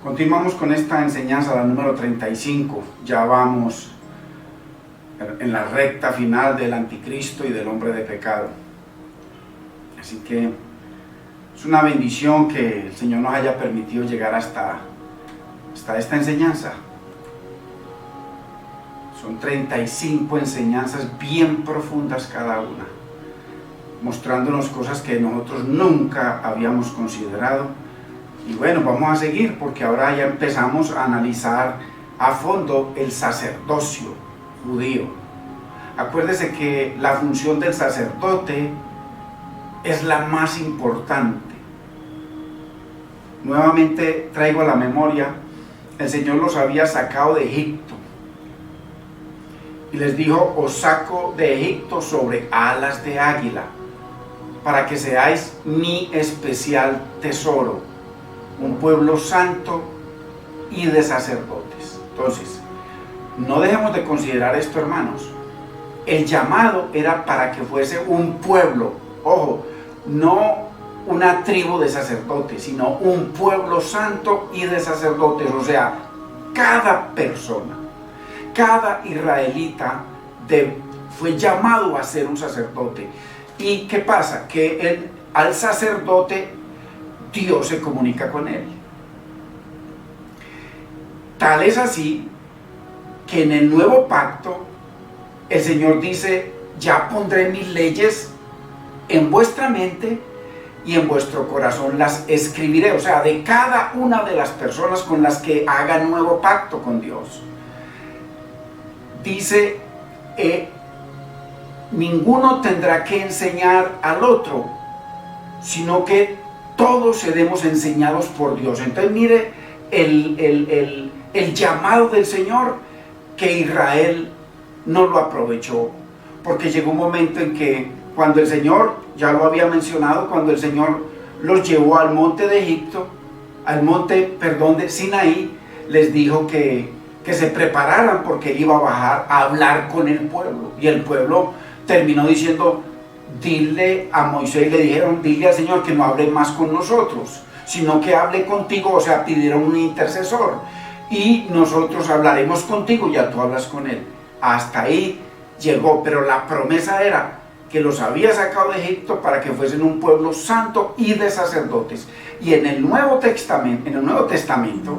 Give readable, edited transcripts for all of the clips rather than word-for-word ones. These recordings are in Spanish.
Continuamos con esta enseñanza, la número 35. Ya vamos en la recta final del anticristo y del hombre de pecado. Así que es una bendición que el Señor nos haya permitido llegar hasta esta enseñanza. Son 35 enseñanzas bien profundas cada una, mostrándonos cosas que nosotros nunca habíamos considerado. Y bueno, vamos a seguir porque ahora ya empezamos a analizar a fondo el sacerdocio judío. Acuérdese que la función del sacerdote es la más importante. Nuevamente traigo a la memoria, el Señor los había sacado de Egipto y les dijo: os saco de Egipto sobre alas de águila, para que seáis mi especial tesoro, un pueblo santo y de sacerdotes. Entonces, no dejemos de considerar esto, hermanos. El llamado era para que fuese un pueblo, ojo, no una tribu de sacerdotes, sino un pueblo santo y de sacerdotes. O sea, cada persona, cada israelita fue llamado a ser un sacerdote. ¿Y qué pasa? Que al sacerdote Dios se comunica con él. Tal es así que en el nuevo pacto el Señor dice: ya pondré mis leyes en vuestra mente y en vuestro corazón las escribiré. O sea, de cada una de las personas con las que haga nuevo pacto con Dios. Dice, ninguno tendrá que enseñar al otro, sino que todos seremos enseñados por Dios. Entonces mire el llamado del Señor, que Israel no lo aprovechó, porque llegó un momento en que cuando el Señor, ya lo había mencionado, cuando el Señor los llevó al monte de Egipto, de Sinaí, les dijo que se prepararan porque Él iba a bajar a hablar con el pueblo. Y el pueblo terminó diciendo: dile a Moisés, le dijeron: dile al Señor que no hable más con nosotros, sino que hable contigo. O sea, pidieron un intercesor, y nosotros hablaremos contigo y ya tú hablas con Él. Hasta ahí llegó, pero la promesa era que los había sacado de Egipto para que fuesen un pueblo santo y de sacerdotes. Y en el Nuevo Testamento,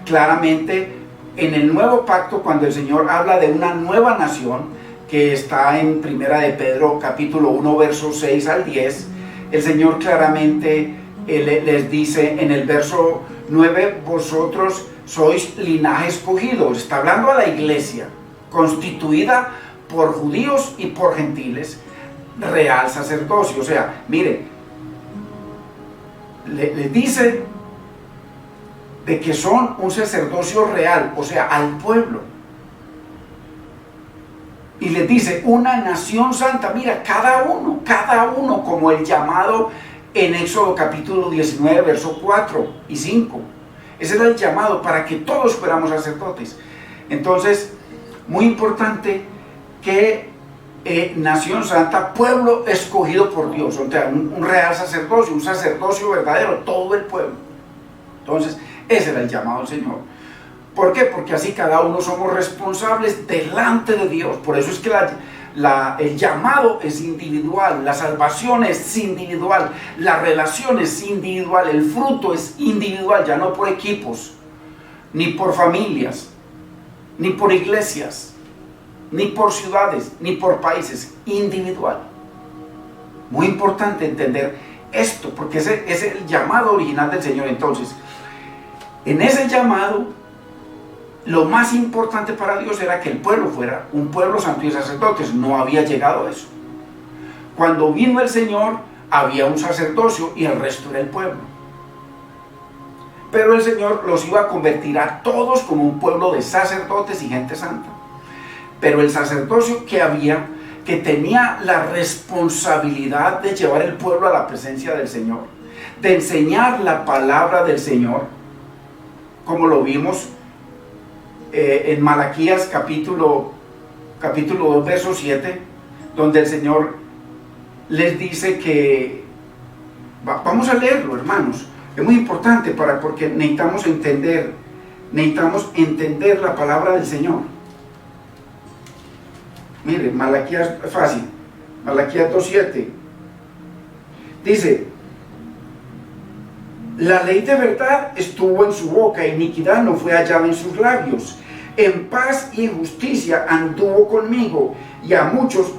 claramente, en el Nuevo Pacto, cuando el Señor habla de una nueva nación, que está en Primera de Pedro, capítulo 1, versos 6 al 10, el Señor claramente les dice en el verso 9: vosotros sois linaje escogido. Está hablando a la iglesia, constituida por judíos y por gentiles, real sacerdocio. O sea, mire, le dice de que son un sacerdocio real, o sea, al pueblo. Y les dice: una nación santa. Mira, cada uno, como el llamado en Éxodo capítulo 19, versos 4 y 5. Ese era el llamado para que todos fuéramos sacerdotes. Entonces, muy importante que nación santa, pueblo escogido por Dios, o sea, un real sacerdocio, un sacerdocio verdadero, todo el pueblo. Entonces, ese era el llamado del Señor. ¿Por qué? Porque así cada uno somos responsables delante de Dios. Por eso es que el llamado es individual, la salvación es individual, la relación es individual, el fruto es individual, ya no por equipos, ni por familias, ni por iglesias, ni por ciudades, ni por países, individual. Muy importante entender esto, porque ese es el llamado original del Señor. Entonces, en ese llamado, lo más importante para Dios era que el pueblo fuera un pueblo santo y sacerdotes. No había llegado a eso. Cuando vino el Señor, había un sacerdocio y el resto era el pueblo. Pero el Señor los iba a convertir a todos como un pueblo de sacerdotes y gente santa. Pero el sacerdocio que tenía la responsabilidad de llevar el pueblo a la presencia del Señor, de enseñar la palabra del Señor, como lo vimos en Malaquías capítulo 2, verso 7, donde el Señor les dice que, vamos a leerlo, hermanos, Es muy importante porque necesitamos entender la palabra del Señor. Mire, Malaquías es fácil. Malaquías 2:7 dice: la ley de verdad estuvo en su boca, iniquidad no fue hallada en sus labios. En paz y justicia anduvo conmigo, y a muchos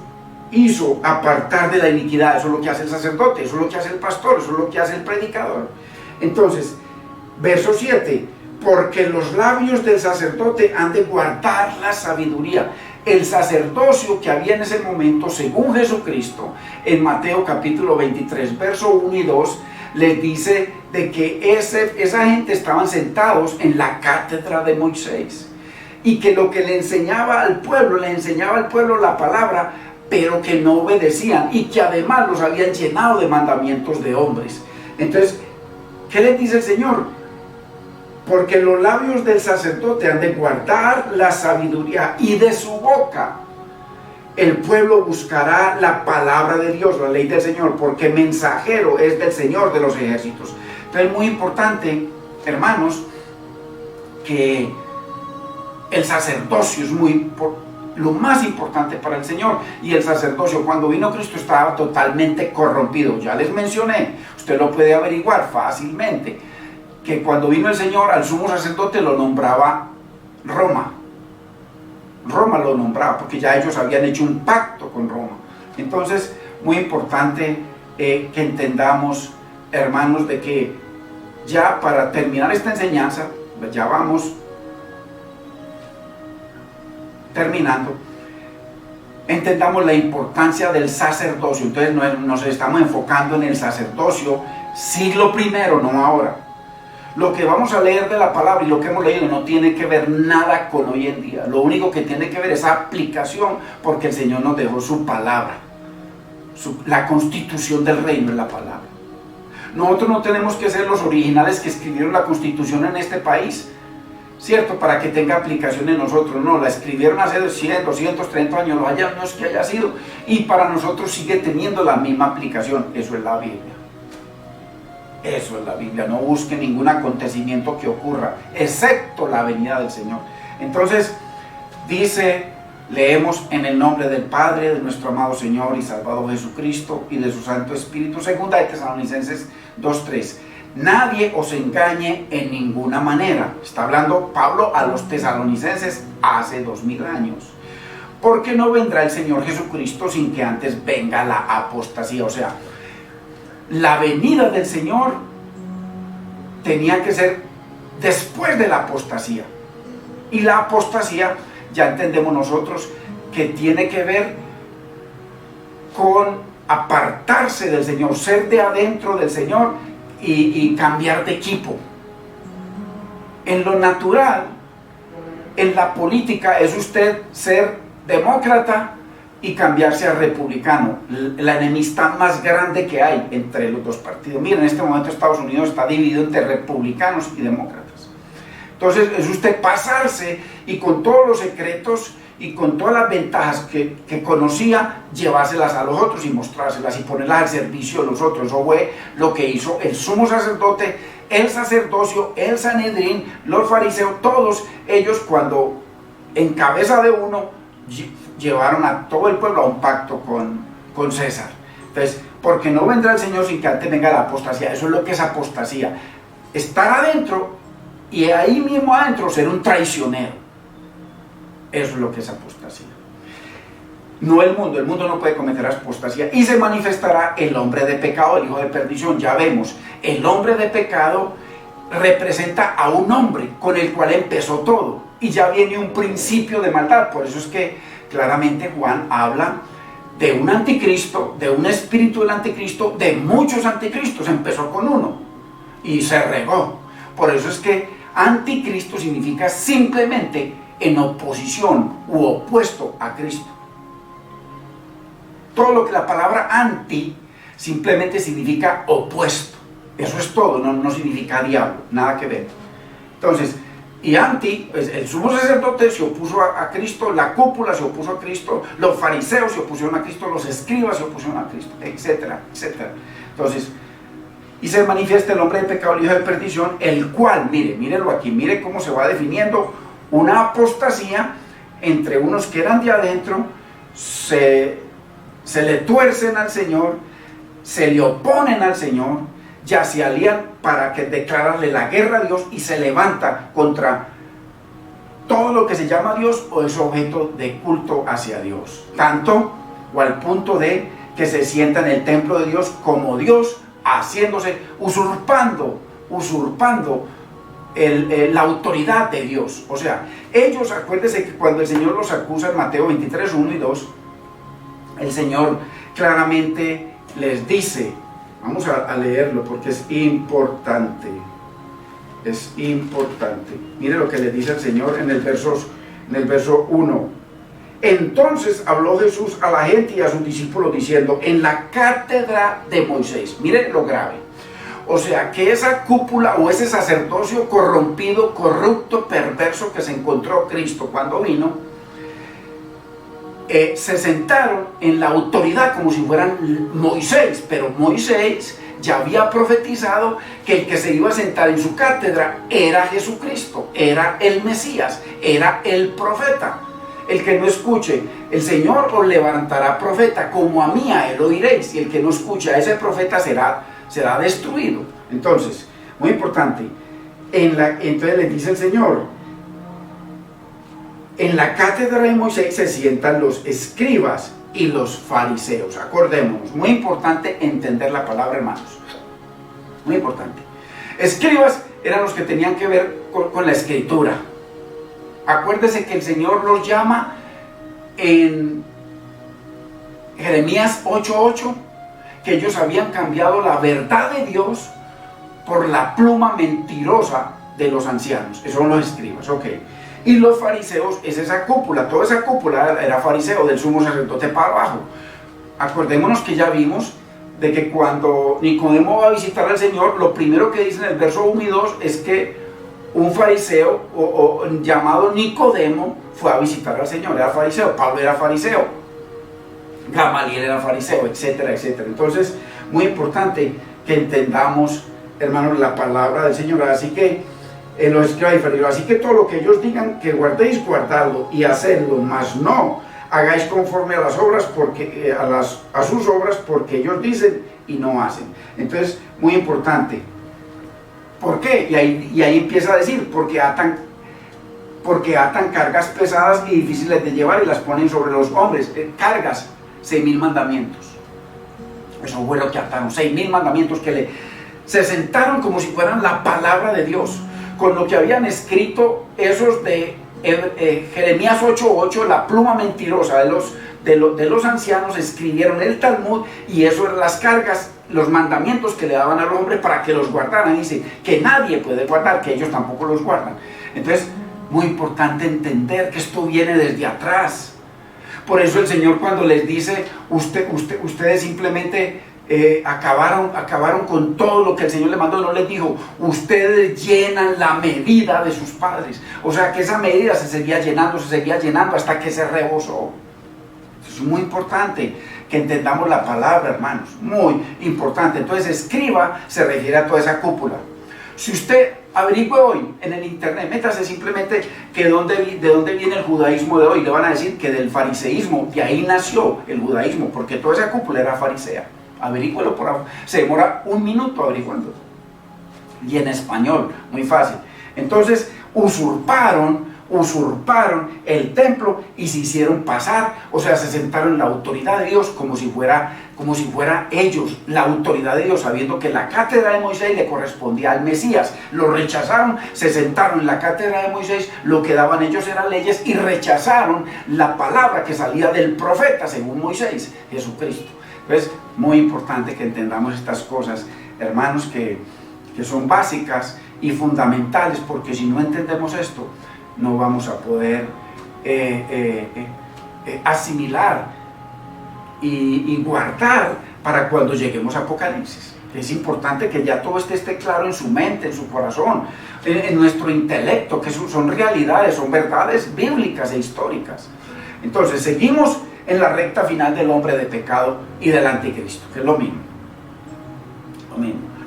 hizo apartar de la iniquidad. Eso es lo que hace el sacerdote, eso es lo que hace el pastor, eso es lo que hace el predicador. Entonces, verso 7: porque los labios del sacerdote han de guardar la sabiduría. El sacerdocio que había en ese momento, según Jesucristo, en Mateo capítulo 23, verso 1 y 2, les dice de que esa gente estaban sentados en la cátedra de Moisés, y que lo que le enseñaba al pueblo la palabra, pero que no obedecían, y que además los habían llenado de mandamientos de hombres. Entonces, ¿qué les dice el Señor? Porque los labios del sacerdote han de guardar la sabiduría, y de su boca el pueblo buscará la palabra de Dios, la ley del Señor, porque mensajero es del Señor de los ejércitos. Entonces es muy importante, hermanos, que el sacerdocio es lo más importante para el Señor. Y el sacerdocio, cuando vino Cristo, estaba totalmente corrompido. Ya les mencioné, usted lo puede averiguar fácilmente, que cuando vino el Señor, al sumo sacerdote lo nombraba Roma. Roma lo nombraba, porque ya ellos habían hecho un pacto con Roma. Entonces, muy importante que entendamos, hermanos, de que ya para terminar esta enseñanza, ya vamos terminando, entendamos la importancia del sacerdocio. Entonces nos estamos enfocando en el sacerdocio siglo I, no ahora. Lo que vamos a leer de la palabra y lo que hemos leído no tiene que ver nada con hoy en día. Lo único que tiene que ver es aplicación, porque el Señor nos dejó su palabra. La constitución del reino es la palabra. Nosotros no tenemos que ser los originales que escribieron la constitución en este país, ¿cierto? Para que tenga aplicación en nosotros. No, la escribieron hace 100, 230 años, los años que haya sido, y para nosotros sigue teniendo la misma aplicación. Eso es la Biblia. Eso es la Biblia. No busque ningún acontecimiento que ocurra, excepto la venida del Señor. Entonces, leemos en el nombre del Padre, de nuestro amado Señor y Salvador Jesucristo y de su Santo Espíritu. Segunda de Tesalonicenses 2:3. Nadie os engañe en ninguna manera. Está hablando Pablo a los tesalonicenses hace 2000 años. Porque no vendrá el Señor Jesucristo sin que antes venga la apostasía. O sea, la venida del Señor tenía que ser después de la apostasía. Y la apostasía, ya entendemos nosotros, que tiene que ver con apartarse del Señor, ser de adentro del Señor y cambiar de equipo. En lo natural, en la política, es usted ser demócrata y cambiarse a republicano, la enemistad más grande que hay entre los dos partidos. Miren, en este momento Estados Unidos está dividido entre republicanos y demócratas. Entonces es usted pasarse y con todos los secretos y con todas las ventajas que conocía, llevárselas a los otros y mostrárselas y ponerlas al servicio de los otros. Eso fue lo que hizo el sumo sacerdote, el sacerdocio, el Sanedrín, los fariseos, todos ellos, cuando en cabeza de uno llevaron a todo el pueblo a un pacto con César. Entonces, porque no vendrá el Señor sin que antes venga la apostasía. Eso es lo que es apostasía: estar adentro y ahí mismo adentro ser un traicionero. Eso es lo que es apostasía. No el mundo no puede cometer apostasía. Y se manifestará el hombre de pecado, el hijo de perdición. Ya vemos, el hombre de pecado representa a un hombre con el cual empezó todo, y ya viene un principio de maldad. Por eso es que claramente Juan habla de un anticristo, de un espíritu del anticristo, de muchos anticristos. Empezó con uno y se regó. Por eso es que anticristo significa simplemente en oposición u opuesto a Cristo. Todo lo que la palabra anti simplemente significa opuesto. Eso es todo, no significa diablo, nada que ver. Entonces, y anti, pues el sumo sacerdote se opuso a Cristo, la cúpula se opuso a Cristo, los fariseos se opusieron a Cristo, los escribas se opusieron a Cristo, etcétera, etcétera. Entonces, y se manifiesta el hombre de pecado, el hijo de perdición, el cual, mírenlo aquí, mire cómo se va definiendo una apostasía entre unos que eran de adentro, se le tuercen al Señor, se le oponen al Señor, ya se alían para que declararle la guerra a Dios y se levanta contra todo lo que se llama Dios o es objeto de culto hacia Dios, tanto o al punto de que se sienta en el templo de Dios como Dios, haciéndose, usurpando la autoridad de Dios. O sea, ellos, acuérdense que cuando el Señor los acusa en Mateo 23, 1 y 2, el Señor claramente les dice, vamos a leerlo porque es importante. Es importante. Mire lo que le dice el Señor en el verso 1. Entonces habló Jesús a la gente y a sus discípulos diciendo, en la cátedra de Moisés, miren lo grave, o sea que esa cúpula o ese sacerdocio corrompido, corrupto, perverso que se encontró Cristo cuando vino, se sentaron en la autoridad como si fueran Moisés, pero Moisés ya había profetizado que el que se iba a sentar en su cátedra era Jesucristo, era el Mesías, era el profeta. El que no escuche, el Señor os levantará profeta, como a mí a él oiréis, y el que no escucha a ese profeta será destruido. Entonces, muy importante, entonces le dice el Señor, en la cátedra de Moisés se sientan los escribas y los fariseos. Acordémonos, muy importante entender la palabra, hermanos, muy importante. Escribas eran los que tenían que ver con la escritura. Acuérdese que el Señor los llama en Jeremías 8:8, que ellos habían cambiado la verdad de Dios por la pluma mentirosa de los ancianos. Esos son los escribas, ok. Y los fariseos es esa cúpula, toda esa cúpula era fariseo, del sumo sacerdote para abajo. Acordémonos que ya vimos de que cuando Nicodemo va a visitar al Señor, lo primero que dice en el verso 1 y 2 es que un fariseo llamado Nicodemo fue a visitar al Señor, era fariseo, Pablo era fariseo, Gamaliel era fariseo, etcétera, etcétera. Entonces, muy importante que entendamos, hermanos, la palabra del Señor. Así que los escribas y fariseos, así que todo lo que ellos digan que guardéis, guardadlo y hacedlo, mas no hagáis conforme a las obras, porque a sus obras, porque ellos dicen y no hacen. Entonces, muy importante. ¿Por qué? Y ahí empieza a decir, porque atan cargas pesadas y difíciles de llevar y las ponen sobre los hombres. Cargas, 6.000 mandamientos. Eso fue lo que ataron, 6.000 mandamientos que se sentaron como si fueran la palabra de Dios, con lo que habían escrito esos de Jeremías 8:8, la pluma mentirosa de los ancianos, escribieron el Talmud, y eso eran las cargas, los mandamientos que le daban al hombre para que los guardaran. Dice que nadie puede guardar, que ellos tampoco los guardan. Entonces, muy importante entender que esto viene desde atrás. Por eso el Señor, cuando les dice, ustedes simplemente acabaron con todo lo que el Señor les mandó, no les dijo, ustedes llenan la medida de sus padres. O sea que esa medida se seguía llenando hasta que se rebosó. Es muy importante que entendamos la palabra, hermanos, muy importante. Entonces, escriba se refiere a toda esa cúpula. Si usted averigüe hoy en el internet, métase simplemente que de dónde viene el judaísmo de hoy, le van a decir que del fariseísmo, de ahí nació el judaísmo, porque toda esa cúpula era farisea. Averígüelo por ahí, se demora 1 minuto averiguando, y en español, muy fácil. Entonces, usurparon el templo y se hicieron pasar, o sea, se sentaron en la autoridad de Dios como si fuera ellos la autoridad de Dios, sabiendo que la cátedra de Moisés le correspondía al Mesías. Lo rechazaron, se sentaron en la cátedra de Moisés, lo que daban ellos eran leyes, y rechazaron la palabra que salía del profeta según Moisés, Jesucristo. Entonces, muy importante que entendamos estas cosas, hermanos, que son básicas y fundamentales, porque si no entendemos esto, no vamos a poder asimilar y guardar para cuando lleguemos a Apocalipsis. Es importante que ya todo esté claro en su mente, en su corazón, en nuestro intelecto, que son realidades, son verdades bíblicas e históricas. Entonces, seguimos en la recta final del hombre de pecado y del anticristo, que es lo mismo.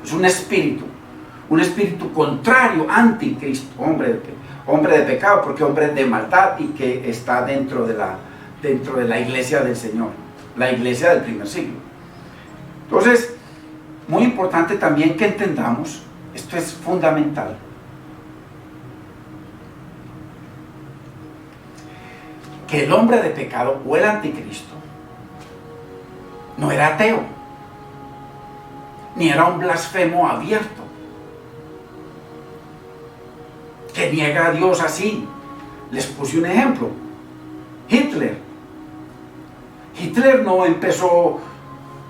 es un espíritu contrario, anticristo, hombre de pecado, porque hombre de maldad y que está dentro de la iglesia del Señor, la iglesia del primer siglo. Entonces, muy importante también que entendamos, esto es fundamental, que el hombre de pecado o el anticristo no era ateo, ni era un blasfemo abierto, que niega a Dios así. Les puse un ejemplo. Hitler no empezó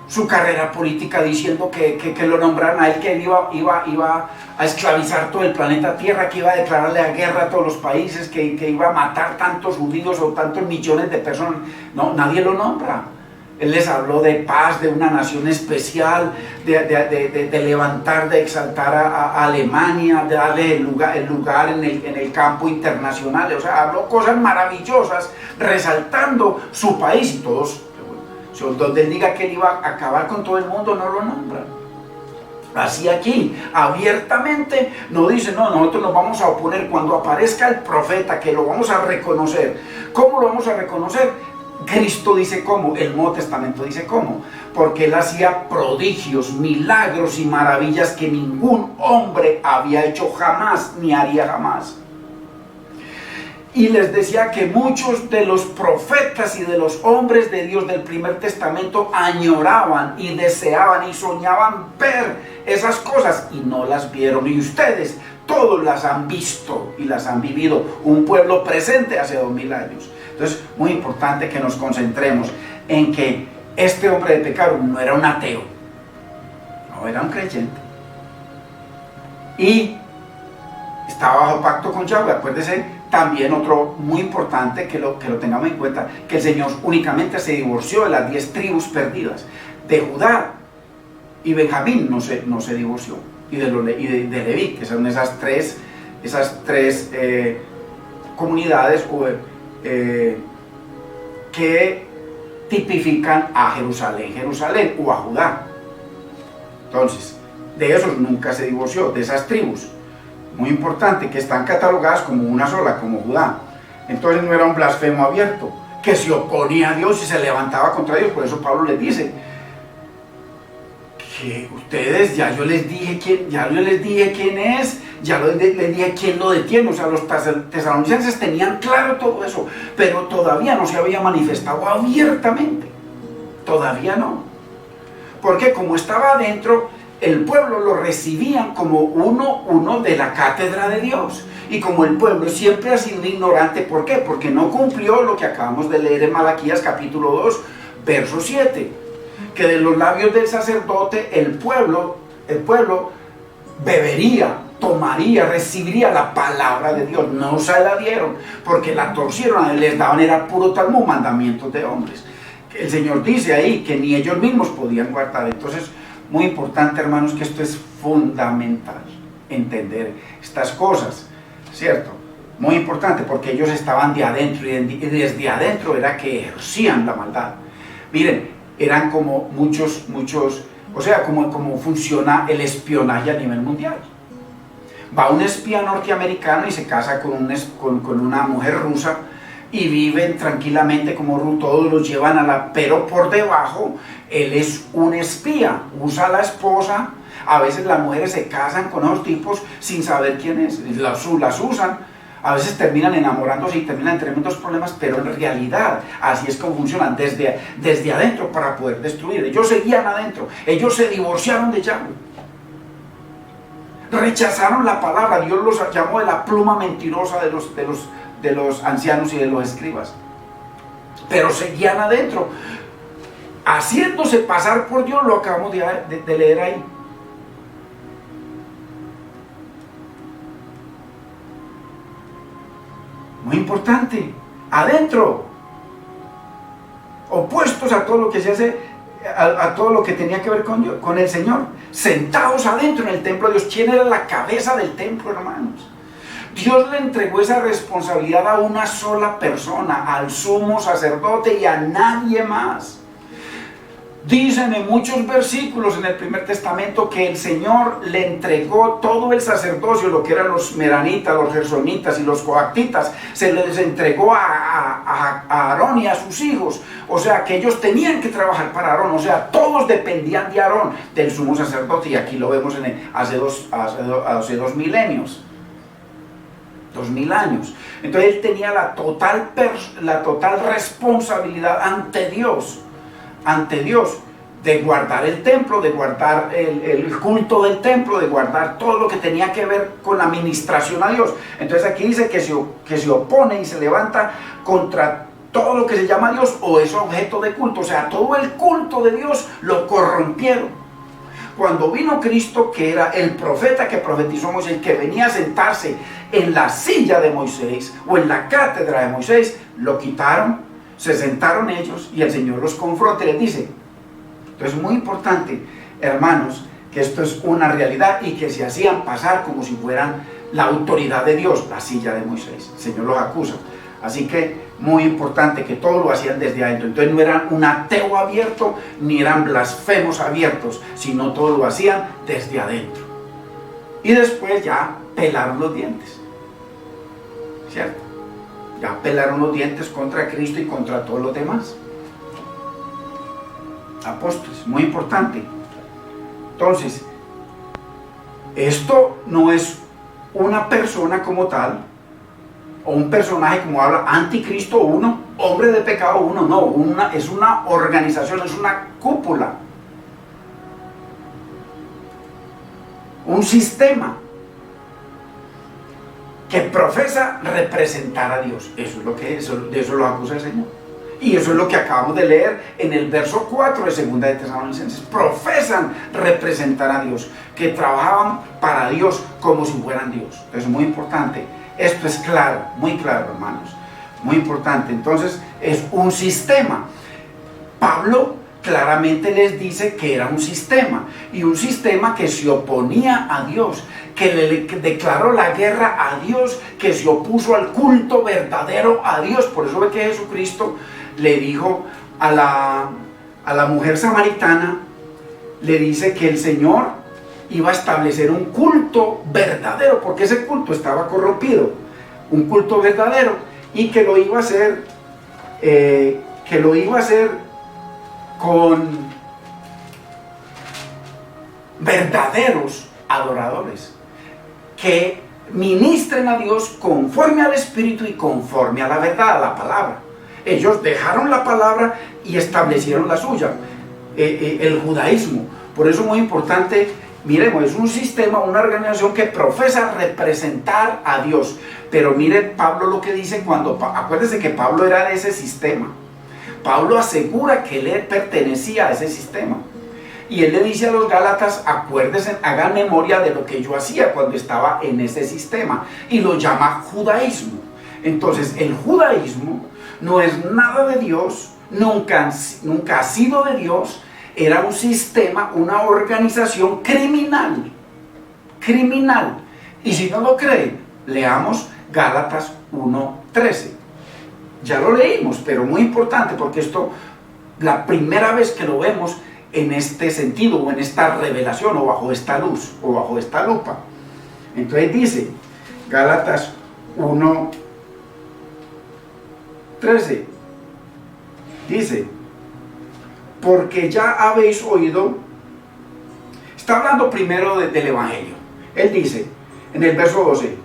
su carrera política diciendo que lo nombraran a él, que él iba a esclavizar todo el planeta Tierra, que iba a declararle la guerra a todos los países, que iba a matar tantos judíos o tantos millones de personas. No, nadie lo nombra. Él les habló de paz, de una nación especial, de levantar, de exaltar a Alemania, de darle el lugar en el campo internacional. O sea, habló cosas maravillosas, resaltando su país, y todos, donde él diga que él iba a acabar con todo el mundo, no lo nombran. Así aquí, abiertamente, no dice, no, nosotros nos vamos a oponer cuando aparezca el profeta, que lo vamos a reconocer. ¿Cómo lo vamos a reconocer? Cristo dice cómo, el Nuevo Testamento dice cómo, porque él hacía prodigios, milagros y maravillas que ningún hombre había hecho jamás, ni haría jamás. Y les decía que muchos de los profetas y de los hombres de Dios del primer testamento añoraban y deseaban y soñaban ver esas cosas y no las vieron. Y ustedes todos las han visto y las han vivido, un pueblo presente hace 2000 años. Entonces, muy importante que nos concentremos en que este hombre de pecado no era un ateo, no era un creyente. Y estaba bajo pacto con Yahweh. Acuérdense también otro muy importante que lo tengamos en cuenta, que el Señor únicamente se divorció de las 10 tribus perdidas. De Judá y Benjamín no se divorció. Y de Leví, que son esas tres comunidades que tipifican a Jerusalén o a Judá. Entonces, de esos nunca se divorció, de esas tribus. Muy importante, que están catalogadas como una sola, como Judá. Entonces no era un blasfemo abierto, que se oponía a Dios y se levantaba contra Dios. Por eso Pablo les dice que ustedes, ya yo les dije quién es, ya les dije quién lo detiene. O sea, los tesalonicenses tenían claro todo eso, pero todavía no se había manifestado abiertamente. Todavía no. Porque como estaba adentro, el pueblo lo recibían como uno de la cátedra de Dios. Y como el pueblo siempre ha sido ignorante, ¿por qué? Porque no cumplió lo que acabamos de leer en Malaquías capítulo 2, verso 7. Que de los labios del sacerdote el pueblo bebería, tomaría, recibiría la palabra de Dios. No se la dieron, porque la torcieron, les daban, era puro Talmud, mandamientos de hombres. El Señor dice ahí que ni ellos mismos podían guardar. Entonces, muy importante, hermanos, que esto es fundamental, entender estas cosas, ¿cierto? Muy importante, porque ellos estaban de adentro, y desde adentro era que ejercían la maldad. Miren, eran como muchos, o sea, como funciona el espionaje a nivel mundial. Va un espía norteamericano y se casa con una mujer rusa, y viven tranquilamente como todos los llevan pero por debajo él es un espía, usa a la esposa. A veces las mujeres se casan con esos tipos sin saber quién es, las usan, a veces terminan enamorándose y terminan en tremendos problemas, pero en realidad así es como funcionan desde adentro para poder destruir. Ellos seguían adentro, ellos se divorciaron de Yahweh, rechazaron la palabra. Dios los llamó de la pluma mentirosa de los ancianos y de los escribas, pero seguían adentro, haciéndose pasar por Dios. Lo acabamos de leer ahí. Muy importante, adentro, opuestos a todo lo que se hace, a todo lo que tenía que ver con Dios, con el Señor, sentados adentro en el templo de Dios. ¿Quién era la cabeza del templo, hermanos? Dios le entregó esa responsabilidad a una sola persona, al sumo sacerdote, y a nadie más. Dicen en muchos versículos en el Primer Testamento que el Señor le entregó todo el sacerdocio, lo que eran los meranitas, los gersonitas y los coactitas, se les entregó a Aarón y a sus hijos. O sea, que ellos tenían que trabajar para Aarón, o sea, todos dependían de Aarón, del sumo sacerdote, y aquí lo vemos hace 2000 años. 2000 años. Entonces él tenía la total responsabilidad ante Dios, de guardar el templo, de guardar el culto del templo, de guardar todo lo que tenía que ver con la administración a Dios. Entonces aquí dice que se opone y se levanta contra todo lo que se llama Dios o es objeto de culto. O sea, todo el culto de Dios lo corrompieron. Cuando vino Cristo, que era el profeta que profetizó Moisés, que venía a sentarse en la silla de Moisés o en la cátedra de Moisés, lo quitaron, se sentaron ellos y el Señor los confronta y les dice. Entonces es muy importante, hermanos, que esto es una realidad y que se hacían pasar como si fueran la autoridad de Dios, la silla de Moisés. El Señor los acusa. Así que muy importante que todo lo hacían desde adentro. Entonces no eran un ateo abierto ni eran blasfemos abiertos, sino todo lo hacían desde adentro. Y después ya pelaron los dientes, ¿cierto? Ya pelaron los dientes contra Cristo y contra todos los demás apóstoles. Muy importante. Entonces, esto no es una persona como tal, o un personaje como habla anticristo uno, hombre de pecado uno, no, es una organización, es una cúpula, un sistema que profesa representar a Dios. Eso es lo que es, de eso lo acusa el Señor. Y eso es lo que acabamos de leer en el verso 4 de 2 de Tesalonicenses. Profesan representar a Dios, que trabajaban para Dios como si fueran Dios. Es muy importante. Esto es claro, muy claro, hermanos. Muy importante. Entonces, es un sistema. Pablo claramente les dice que era un sistema. Y un sistema que se oponía a Dios, que le declaró la guerra a Dios, que se opuso al culto verdadero a Dios. Por eso ve que Jesucristo le dijo a la mujer samaritana, le dice que el Señor iba a establecer un culto verdadero, porque ese culto estaba corrompido, un culto verdadero, y que lo iba a hacer, con verdaderos adoradores, que ministren a Dios conforme al Espíritu y conforme a la verdad, a la palabra. Ellos dejaron la palabra y establecieron la suya, el judaísmo. Por eso es muy importante, miremos, es un sistema, una organización que profesa representar a Dios. Pero mire Pablo lo que dice acuérdense que Pablo era de ese sistema. Pablo asegura que él pertenecía a ese sistema. Y él le dice a los Gálatas, acuérdense, hagan memoria de lo que yo hacía cuando estaba en ese sistema. Y lo llama judaísmo. Entonces el judaísmo no es nada de Dios, nunca ha sido de Dios, era un sistema, una organización criminal. Y si no lo creen, leamos Gálatas 1:13. Ya lo leímos, pero muy importante, porque esto, la primera vez que lo vemos en este sentido, o en esta revelación, o bajo esta luz, o bajo esta lupa. Entonces dice, Gálatas 1:13, dice, porque ya habéis oído, está hablando primero del Evangelio. Él dice, en el verso 12,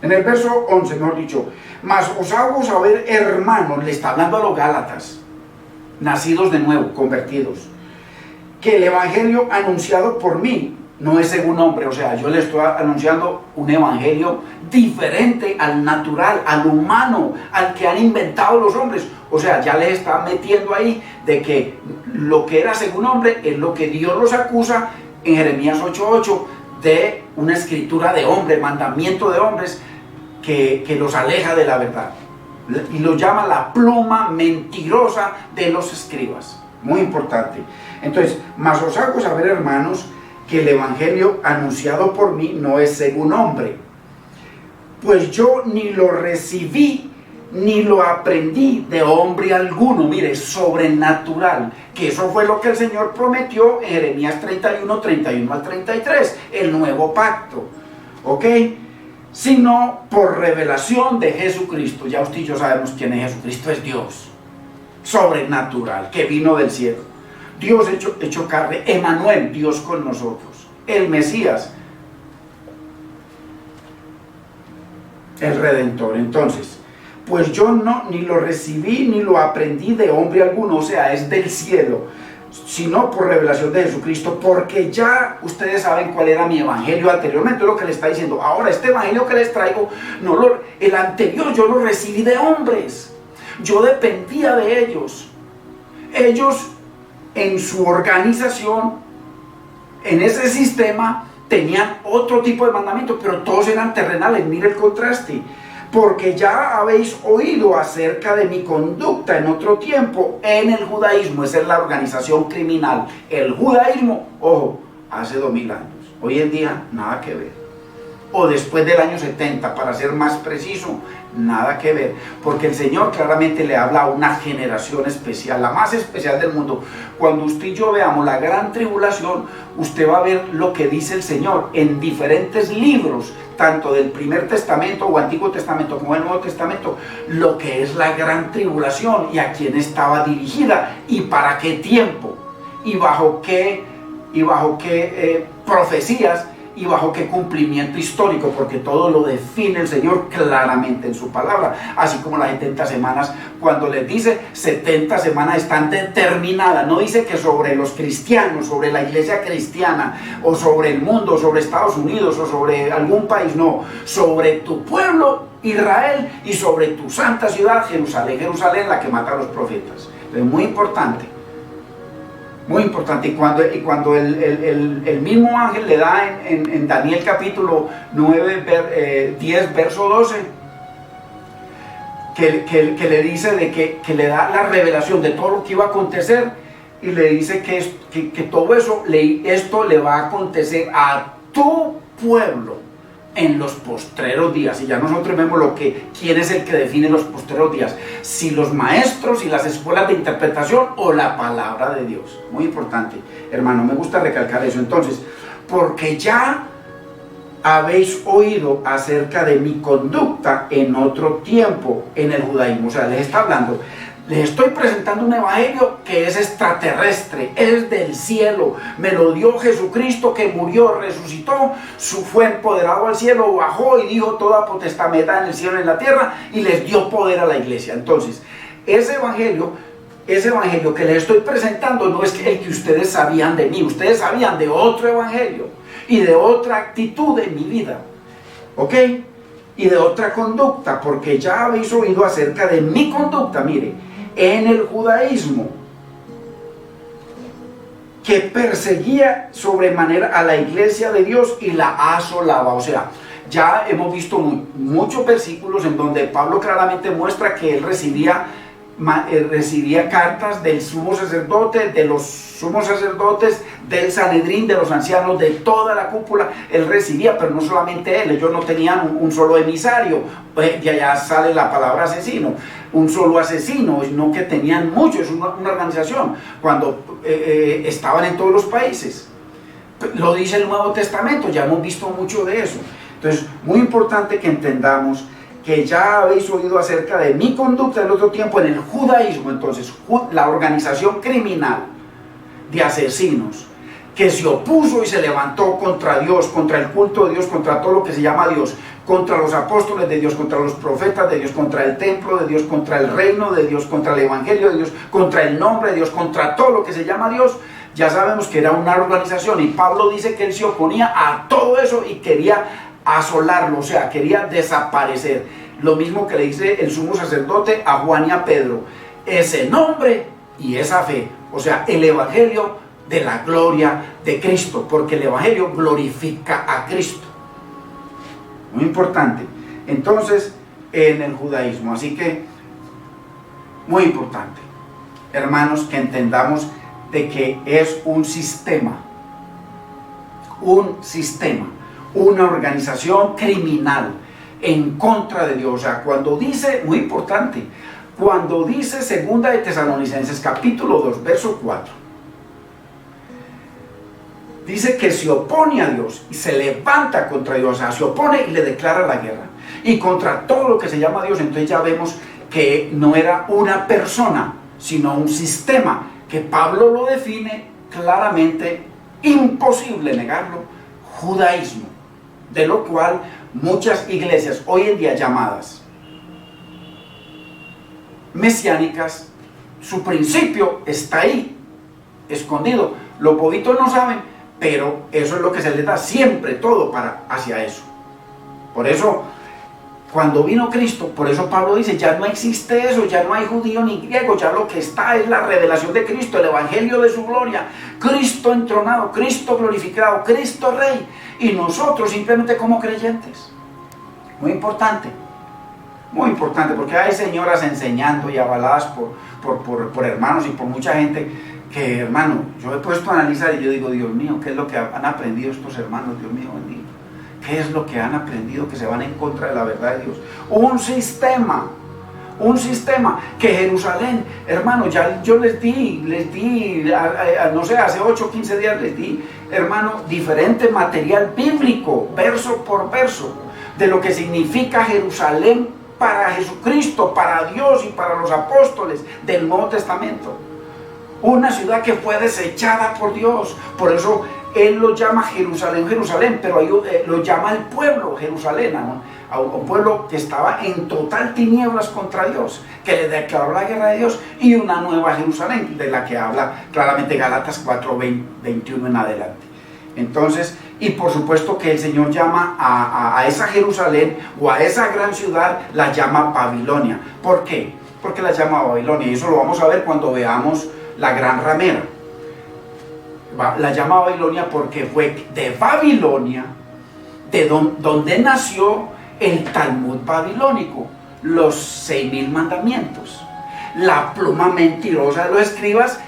en el verso 11, mejor dicho, mas os hago saber, hermanos, le está hablando a los Gálatas, nacidos de nuevo, convertidos, que el Evangelio anunciado por mí no es según hombre. O sea, yo le estoy anunciando un evangelio diferente al natural, al humano, al que han inventado los hombres. O sea, ya les está metiendo ahí de que lo que era según hombre es lo que Dios los acusa en Jeremías 8:8 de una escritura de hombres, mandamiento de hombres que los aleja de la verdad. Y lo llama la pluma mentirosa de los escribas. Muy importante. Entonces, mas os hago saber, hermanos, que el evangelio anunciado por mí no es según hombre, pues yo ni lo recibí ni lo aprendí de hombre alguno, mire, sobrenatural, que eso fue lo que el Señor prometió en Jeremías 31, 31 al 33, el nuevo pacto, ¿ok? Sino por revelación de Jesucristo. Ya usted y yo sabemos quién es Jesucristo, es Dios, sobrenatural, que vino del cielo, Dios hecho carne, Emmanuel, Dios con nosotros, el Mesías, el Redentor. Entonces, pues yo no, ni lo recibí ni lo aprendí de hombre alguno, o sea, es del cielo, sino por revelación de Jesucristo, porque ya ustedes saben cuál era mi evangelio anteriormente, es lo que le está diciendo. Ahora, este evangelio que les traigo, el anterior yo lo recibí de hombres, yo dependía de ellos. Ellos en su organización, en ese sistema, tenían otro tipo de mandamientos, pero todos eran terrenales. Mire el contraste. Porque ya habéis oído acerca de mi conducta en otro tiempo en el judaísmo. Esa es la organización criminal. El judaísmo, ojo, hace 2000 años. Hoy en día, nada que ver. O después del año 70, para ser más preciso, nada que ver. Porque el Señor claramente le habla a una generación especial, la más especial del mundo. Cuando usted y yo veamos la gran tribulación, usted va a ver lo que dice el Señor en diferentes libros, tanto del Primer Testamento o Antiguo Testamento como del Nuevo Testamento, lo que es la gran tribulación y a quién estaba dirigida y para qué tiempo y bajo qué profecías y bajo qué cumplimiento histórico, porque todo lo define el Señor claramente en su palabra. Así como las 70 semanas, cuando les dice 70 semanas están determinadas, no dice que sobre los cristianos, sobre la iglesia cristiana, o sobre el mundo, o sobre Estados Unidos, o sobre algún país, no, sobre tu pueblo Israel y sobre tu santa ciudad Jerusalén, Jerusalén, la que mata a los profetas. Es muy importante. Muy importante. Y cuando el mismo ángel le da en Daniel capítulo 9, 10, verso 12, que le dice de que le da la revelación de todo lo que iba a acontecer, y le dice que todo eso, esto le va a acontecer a tu pueblo en los postreros días. Y ya nosotros vemos quién es el que define los postreros días, si los maestros y las escuelas de interpretación o la palabra de Dios. Muy importante, hermano, me gusta recalcar eso. Entonces, porque ya habéis oído acerca de mi conducta en otro tiempo en el judaísmo. O sea, les está hablando, les estoy presentando un evangelio que es extraterrestre, es del cielo, me lo dio Jesucristo, que murió, resucitó, fue empoderado al cielo, bajó y dijo toda potestad me da en el cielo y en la tierra, y les dio poder a la iglesia. Entonces, ese evangelio que les estoy presentando no es el que ustedes sabían de mí, ustedes sabían de otro evangelio y de otra actitud en mi vida, ¿ok? Y de otra conducta, porque ya habéis oído acerca de mi conducta, mire, en el judaísmo, que perseguía sobremanera a la iglesia de Dios y la asolaba. O sea, ya hemos visto muchos versículos en donde Pablo claramente muestra que él recibía cartas del sumo sacerdote, de los sumos sacerdotes, del Sanedrín, de los ancianos, de toda la cúpula. Él recibía, pero no solamente él, ellos no tenían un solo emisario, de allá sale la palabra asesino, un solo asesino, no que tenían muchos, es una organización, cuando estaban en todos los países. Lo dice el Nuevo Testamento, ya hemos visto mucho de eso. Entonces, muy importante que entendamos que ya habéis oído acerca de mi conducta en otro tiempo en el judaísmo. Entonces, la organización criminal de asesinos que se opuso y se levantó contra Dios, contra el culto de Dios, contra todo lo que se llama Dios, contra los apóstoles de Dios, contra los profetas de Dios, contra el templo de Dios, contra el reino de Dios, contra el evangelio de Dios, contra el nombre de Dios, contra todo lo que se llama Dios. Ya sabemos que era una organización, y Pablo dice que él se oponía a todo eso y quería asolarlo, o sea, quería desaparecer. Lo mismo que le dice el sumo sacerdote a Juan y a Pedro: ese nombre y esa fe, o sea, el evangelio de la gloria de Cristo, porque el evangelio glorifica a Cristo. Muy importante. Entonces, en el judaísmo, así que muy importante, hermanos, que entendamos de que es un sistema, una organización criminal en contra de Dios. O sea, cuando dice, muy importante, cuando dice segunda de Tesalonicenses capítulo 2, verso 4, dice que se opone a Dios y se levanta contra Dios, o sea, se opone y le declara la guerra. Y contra todo lo que se llama Dios, entonces ya vemos que no era una persona, sino un sistema, que Pablo lo define claramente, imposible negarlo, judaísmo, de lo cual muchas iglesias hoy en día llamadas mesiánicas, su principio está ahí, escondido. Los bobitos no saben, pero eso es lo que se les da siempre, todo para hacia eso. Por eso, cuando vino Cristo, por eso Pablo dice, ya no existe eso, ya no hay judío ni griego, ya lo que está es la revelación de Cristo, el evangelio de su gloria, Cristo entronado, Cristo glorificado, Cristo Rey, y nosotros simplemente como creyentes. Muy importante, porque hay señoras enseñando y avaladas por hermanos y por mucha gente que, hermano, yo he puesto a analizar y yo digo, Dios mío, ¿qué es lo que han aprendido estos hermanos? Dios mío bendito. ¿Qué es lo que han aprendido que se van en contra de la verdad de Dios? Un sistema que Jerusalén, hermano, ya yo les di, no sé, hace 8 o 15 días les di, hermano, diferente material bíblico, verso por verso, de lo que significa Jerusalén para Jesucristo, para Dios y para los apóstoles del Nuevo Testamento. Una ciudad que fue desechada por Dios, por eso Él lo llama Jerusalén, Jerusalén, pero ahí lo llama el pueblo Jerusalén, ¿no? A un pueblo que estaba en total tinieblas contra Dios, que le declaró la guerra de Dios, y una nueva Jerusalén, de la que habla claramente Gálatas 4, 21 en adelante. Entonces, y por supuesto que el Señor llama a esa Jerusalén, o a esa gran ciudad, la llama Babilonia. ¿Por qué? Porque la llama Babilonia, y eso lo vamos a ver cuando veamos la gran ramera. La llama Babilonia porque fue de Babilonia, de donde nació el Talmud babilónico, los 6.000 mandamientos, la pluma mentirosa de los escribas,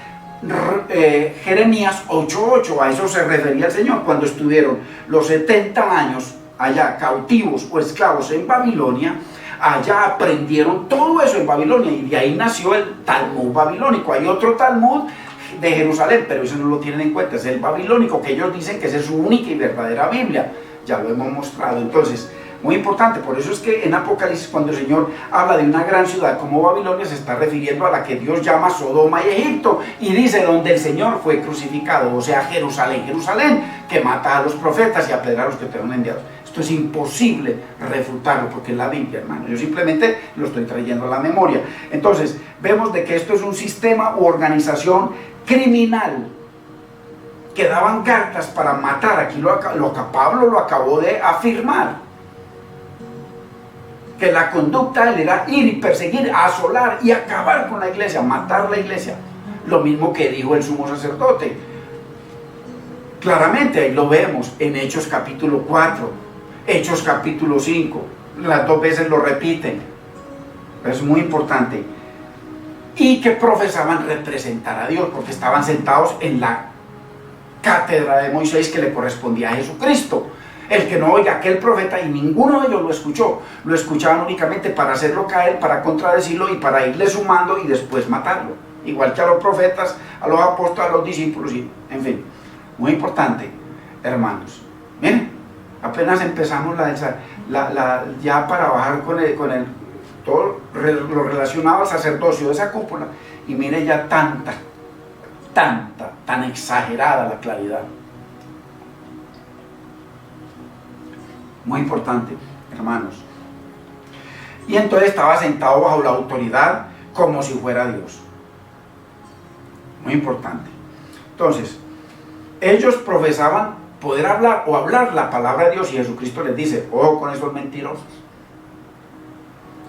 Jeremías 8:8, a eso se refería el Señor cuando estuvieron los 70 años allá cautivos o esclavos en Babilonia. Allá aprendieron todo eso en Babilonia y de ahí nació el Talmud babilónico. Hay otro Talmud de Jerusalén, pero eso no lo tienen en cuenta, es el babilónico, que ellos dicen que esa es su única y verdadera Biblia. Ya lo hemos mostrado. Entonces, muy importante, por eso es que en Apocalipsis, cuando el Señor habla de una gran ciudad como Babilonia, se está refiriendo a la que Dios llama Sodoma y Egipto, y dice donde el Señor fue crucificado, o sea, Jerusalén, Jerusalén, que mata a los profetas y apedrea a los que te han enviado. Esto es imposible refutarlo porque es la Biblia, hermano. Yo simplemente lo estoy trayendo a la memoria. Entonces, vemos de que esto es un sistema u organización criminal que daban cartas para matar. Aquí Pablo lo acabó de afirmar, que la conducta de él era ir y perseguir, asolar y acabar con la iglesia, matar la iglesia. Lo mismo que dijo el sumo sacerdote. Claramente ahí lo vemos en Hechos capítulo 4, Hechos capítulo 5, las 2 veces lo repiten. Es muy importante. Y que profesaban representar a Dios, porque estaban sentados en la cátedra de Moisés que le correspondía a Jesucristo. El que no oiga aquel profeta, y ninguno de ellos lo escuchó, lo escuchaban únicamente para hacerlo caer, para contradecirlo y para irle sumando y después matarlo. Igual que a los profetas, a los apóstoles, a los discípulos, y, en fin. Muy importante, hermanos. Miren, apenas empezamos ya para bajar con todo lo relacionado al sacerdocio de esa cúpula, y miren ya tan exagerada la claridad. Muy importante, hermanos. Y entonces estaba sentado bajo la autoridad como si fuera Dios. Muy importante. Entonces, ellos profesaban poder hablar la palabra de Dios, y Jesucristo les dice, ojo con esos mentirosos,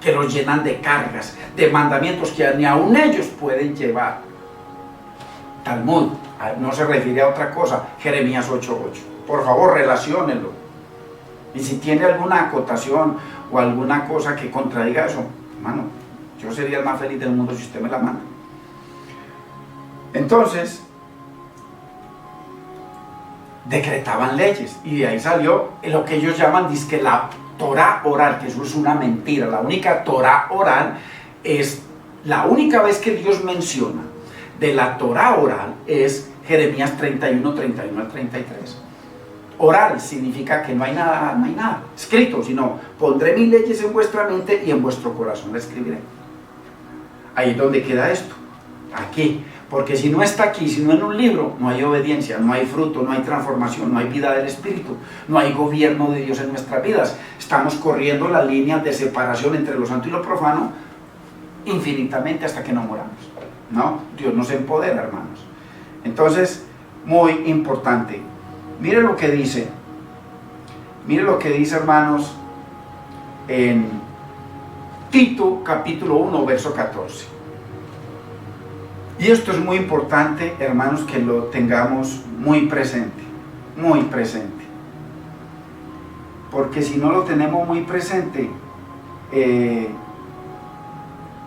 que los llenan de cargas, de mandamientos que ni aún ellos pueden llevar. Talmud, no se refiere a otra cosa. Jeremías 8:8. Por favor, relaciónenlo. Y si tiene alguna acotación o alguna cosa que contradiga eso, hermano, yo sería el más feliz del mundo si usted me la manda. Entonces, decretaban leyes, y de ahí salió lo que ellos llaman, dizque Torá oral, que eso es una mentira. La única Torá oral es, la única vez que Dios menciona de la Torá oral es Jeremías 31, 31 al 33. Oral significa que no hay nada escrito, sino pondré mis leyes en vuestra mente y en vuestro corazón la escribiré. Ahí es donde queda esto, aquí. Porque si no está aquí, si no en un libro, no hay obediencia, no hay fruto, no hay transformación, no hay vida del Espíritu, no hay gobierno de Dios en nuestras vidas. Estamos corriendo las líneas de separación entre lo santo y lo profano infinitamente hasta que no moramos. No, Dios nos empodera, hermanos. Entonces, muy importante. Mire lo que dice, hermanos, en Tito capítulo 1, verso 14. Y esto es muy importante, hermanos, que lo tengamos muy presente, porque si no lo tenemos muy presente,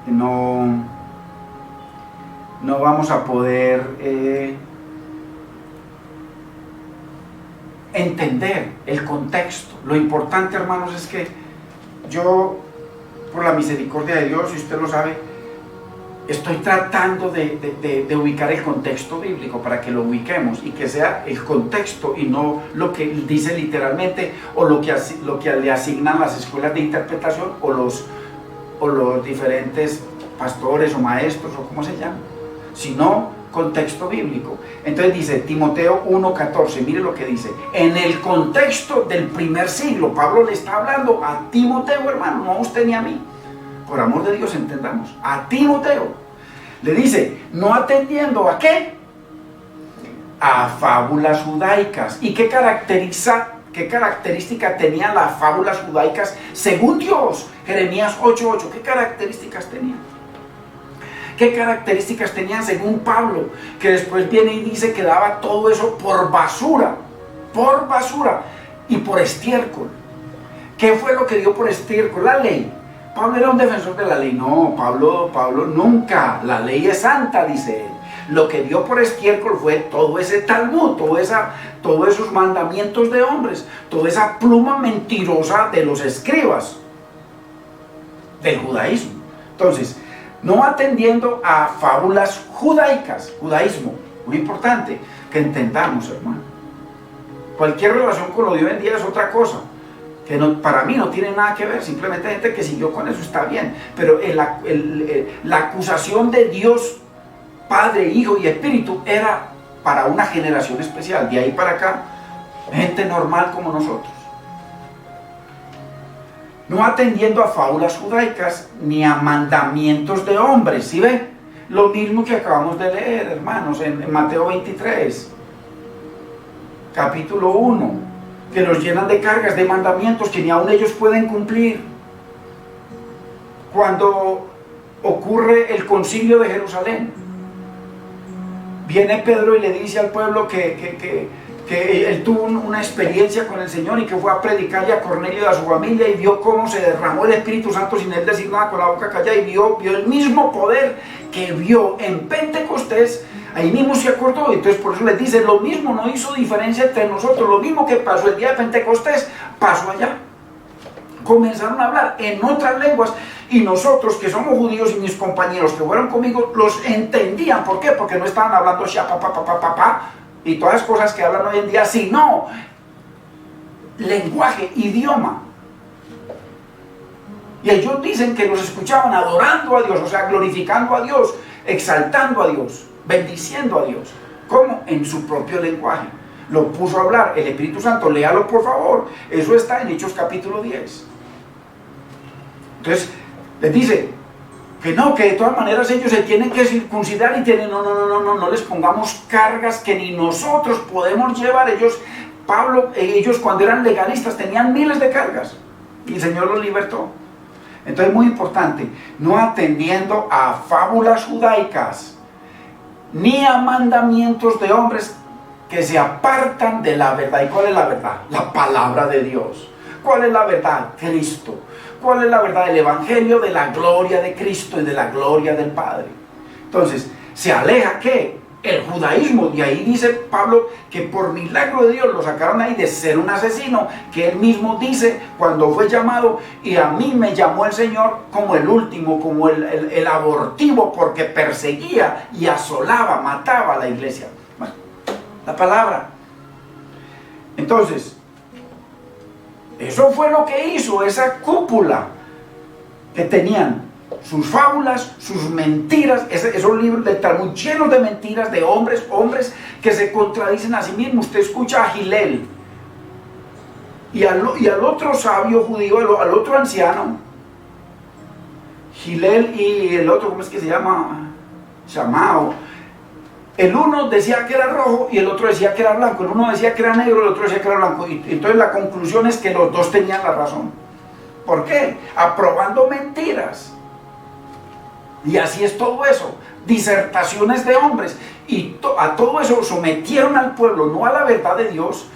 no vamos a poder entender el contexto. Lo importante, hermanos, es que yo, por la misericordia de Dios, y usted lo sabe, estoy tratando de ubicar el contexto bíblico para que lo ubiquemos y que sea el contexto y no lo que dice literalmente o lo que le asignan las escuelas de interpretación o los diferentes pastores o maestros o como se llama, sino contexto bíblico. Entonces dice Timoteo 1:14, mire lo que dice, en el contexto del primer siglo. Pablo le está hablando a Timoteo, hermano, no a usted ni a mí. Por amor de Dios, entendamos, a Timoteo le dice, no atendiendo ¿a qué? A fábulas judaicas. ¿Y qué característica tenían las fábulas judaicas según Dios? Jeremías 8:8, ¿qué características tenían? ¿Qué características tenían según Pablo? Que después viene y dice que daba todo eso por basura y por estiércol. ¿Qué fue lo que dio por estiércol? La ley. Pablo era un defensor de la ley. No, Pablo nunca. La ley es santa, dice él. Lo que dio por estiércol fue todo ese Talmud, todos esos mandamientos de hombres, toda esa pluma mentirosa de los escribas del judaísmo. Entonces, no atendiendo a fábulas judaicas, judaísmo, muy importante que entendamos, hermano. Cualquier relación con lo de hoy en día es otra cosa, que no, para mí no tiene nada que ver, simplemente gente que siguió con eso está bien, pero la acusación de Dios, Padre, Hijo y Espíritu era para una generación especial, de ahí para acá, gente normal como nosotros. No atendiendo a fábulas judaicas ni a mandamientos de hombres, ¿sí ven? Lo mismo que acabamos de leer, hermanos, en Mateo 23, capítulo 1, que nos llenan de cargas, de mandamientos que ni aun ellos pueden cumplir. Cuando ocurre el concilio de Jerusalén, viene Pedro y le dice al pueblo que él tuvo una experiencia con el Señor y que fue a predicarle a Cornelio y a su familia y vio cómo se derramó el Espíritu Santo sin él decir nada, con la boca callada, y vio el mismo poder que vio en Pentecostés. Ahí mismo se acordó. Entonces por eso les dice, lo mismo, no hizo diferencia entre nosotros, lo mismo que pasó el día de Pentecostés pasó allá. Comenzaron a hablar en otras lenguas y nosotros que somos judíos y mis compañeros que fueron conmigo los entendían. ¿Por qué? Porque no estaban hablando y todas las cosas que hablan hoy en día, sino lenguaje, idioma. Y ellos dicen que los escuchaban adorando a Dios, o sea, glorificando a Dios, exaltando a Dios, bendiciendo a Dios. ¿Cómo? En su propio lenguaje. Lo puso a hablar el Espíritu Santo, léalo por favor. Eso está en Hechos capítulo 10. Entonces, les dice que no, que de todas maneras ellos se tienen que circuncidar y tienen, no les pongamos cargas que ni nosotros podemos llevar. Ellos cuando eran legalistas tenían miles de cargas y el Señor los libertó. Entonces, muy importante, no atendiendo a fábulas judaicas ni a mandamientos de hombres que se apartan de la verdad. ¿Y cuál es la verdad? La palabra de Dios. ¿Cuál es la verdad? Cristo. ¿Cuál es la verdad? El Evangelio de la gloria de Cristo y de la gloria del Padre. Entonces, se aleja, ¿qué? el judaísmo. De ahí dice Pablo que por milagro de Dios lo sacaron ahí de ser un asesino, que él mismo dice cuando fue llamado, y a mí me llamó el Señor como el último, como el abortivo, porque perseguía y asolaba, mataba a la iglesia. Bueno, la palabra. Entonces, eso fue lo que hizo esa cúpula que tenían. Sus fábulas, sus mentiras, esos libros del Talmud llenos de mentiras de hombres que se contradicen a sí mismos. Usted escucha a Gilel y al otro sabio judío, al otro anciano, Gilel, y el otro, ¿cómo es que se llama? Shammao. El uno decía que era rojo y el otro decía que era blanco. El uno decía que era negro y el otro decía que era blanco. Y entonces la conclusión es que los dos tenían la razón. ¿Por qué? Aprobando mentiras. Y así es todo eso, disertaciones de hombres, y a todo eso sometieron al pueblo, no a la verdad de Dios.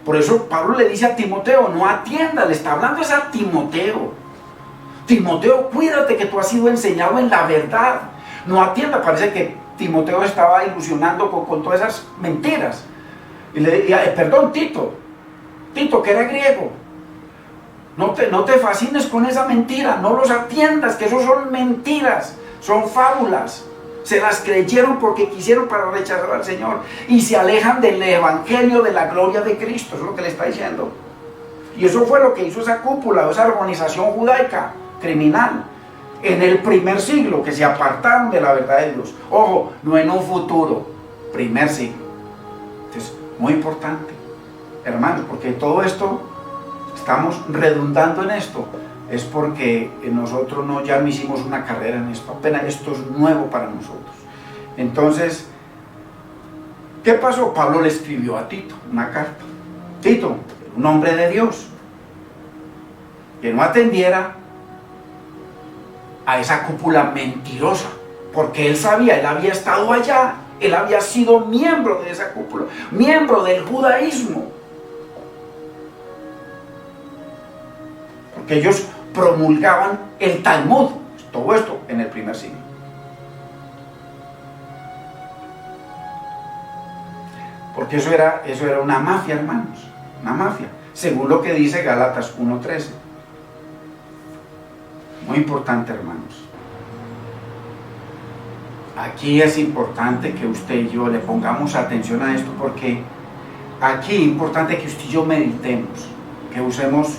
Por eso Pablo le dice a Timoteo, no atienda, le está hablando es a Timoteo. Timoteo, cuídate que tú has sido enseñado en la verdad, no atienda. Parece que Timoteo estaba ilusionando con todas esas mentiras. Perdón, Tito, que era griego, no te fascines con esa mentira, no los atiendas, que eso son mentiras. Son fábulas, se las creyeron porque quisieron para rechazar al Señor y se alejan del evangelio de la gloria de Cristo, es lo que le está diciendo. Y eso fue lo que hizo esa cúpula, esa organización judaica criminal en el primer siglo, que se apartaron de la verdad de Dios. Ojo, no en un futuro, primer siglo. Entonces, muy importante, hermanos, porque todo esto, estamos redundando en esto, es porque nosotros ya no hicimos una carrera en esto, apenas esto es nuevo para nosotros. Entonces, ¿qué pasó? Pablo le escribió a Tito una carta. Tito, un hombre de Dios, que no atendiera a esa cúpula mentirosa, porque él sabía, él había estado allá, él había sido miembro de esa cúpula, miembro del judaísmo, porque ellos promulgaban el Talmud, todo esto en el primer siglo. Porque eso era una mafia, hermanos, una mafia, según lo que dice Gálatas 1:13. Muy importante, hermanos. Aquí es importante que usted y yo le pongamos atención a esto, porque aquí es importante que usted y yo meditemos, que usemos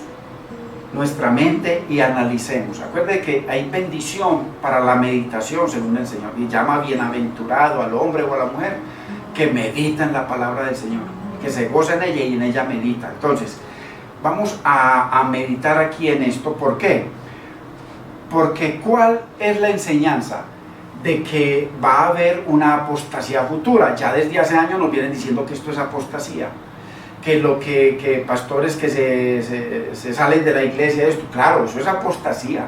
nuestra mente y analicemos. Acuerde que hay bendición para la meditación, según el Señor, y llama bienaventurado al hombre o a la mujer que medita en la palabra del Señor, que se goza en ella y en ella medita. Entonces, vamos a meditar aquí en esto. ¿Por qué? Porque ¿cuál es la enseñanza? De que va a haber una apostasía futura. Ya desde hace años nos vienen diciendo que esto es apostasía, que pastores que se salen de la iglesia, esto, claro, eso es apostasía,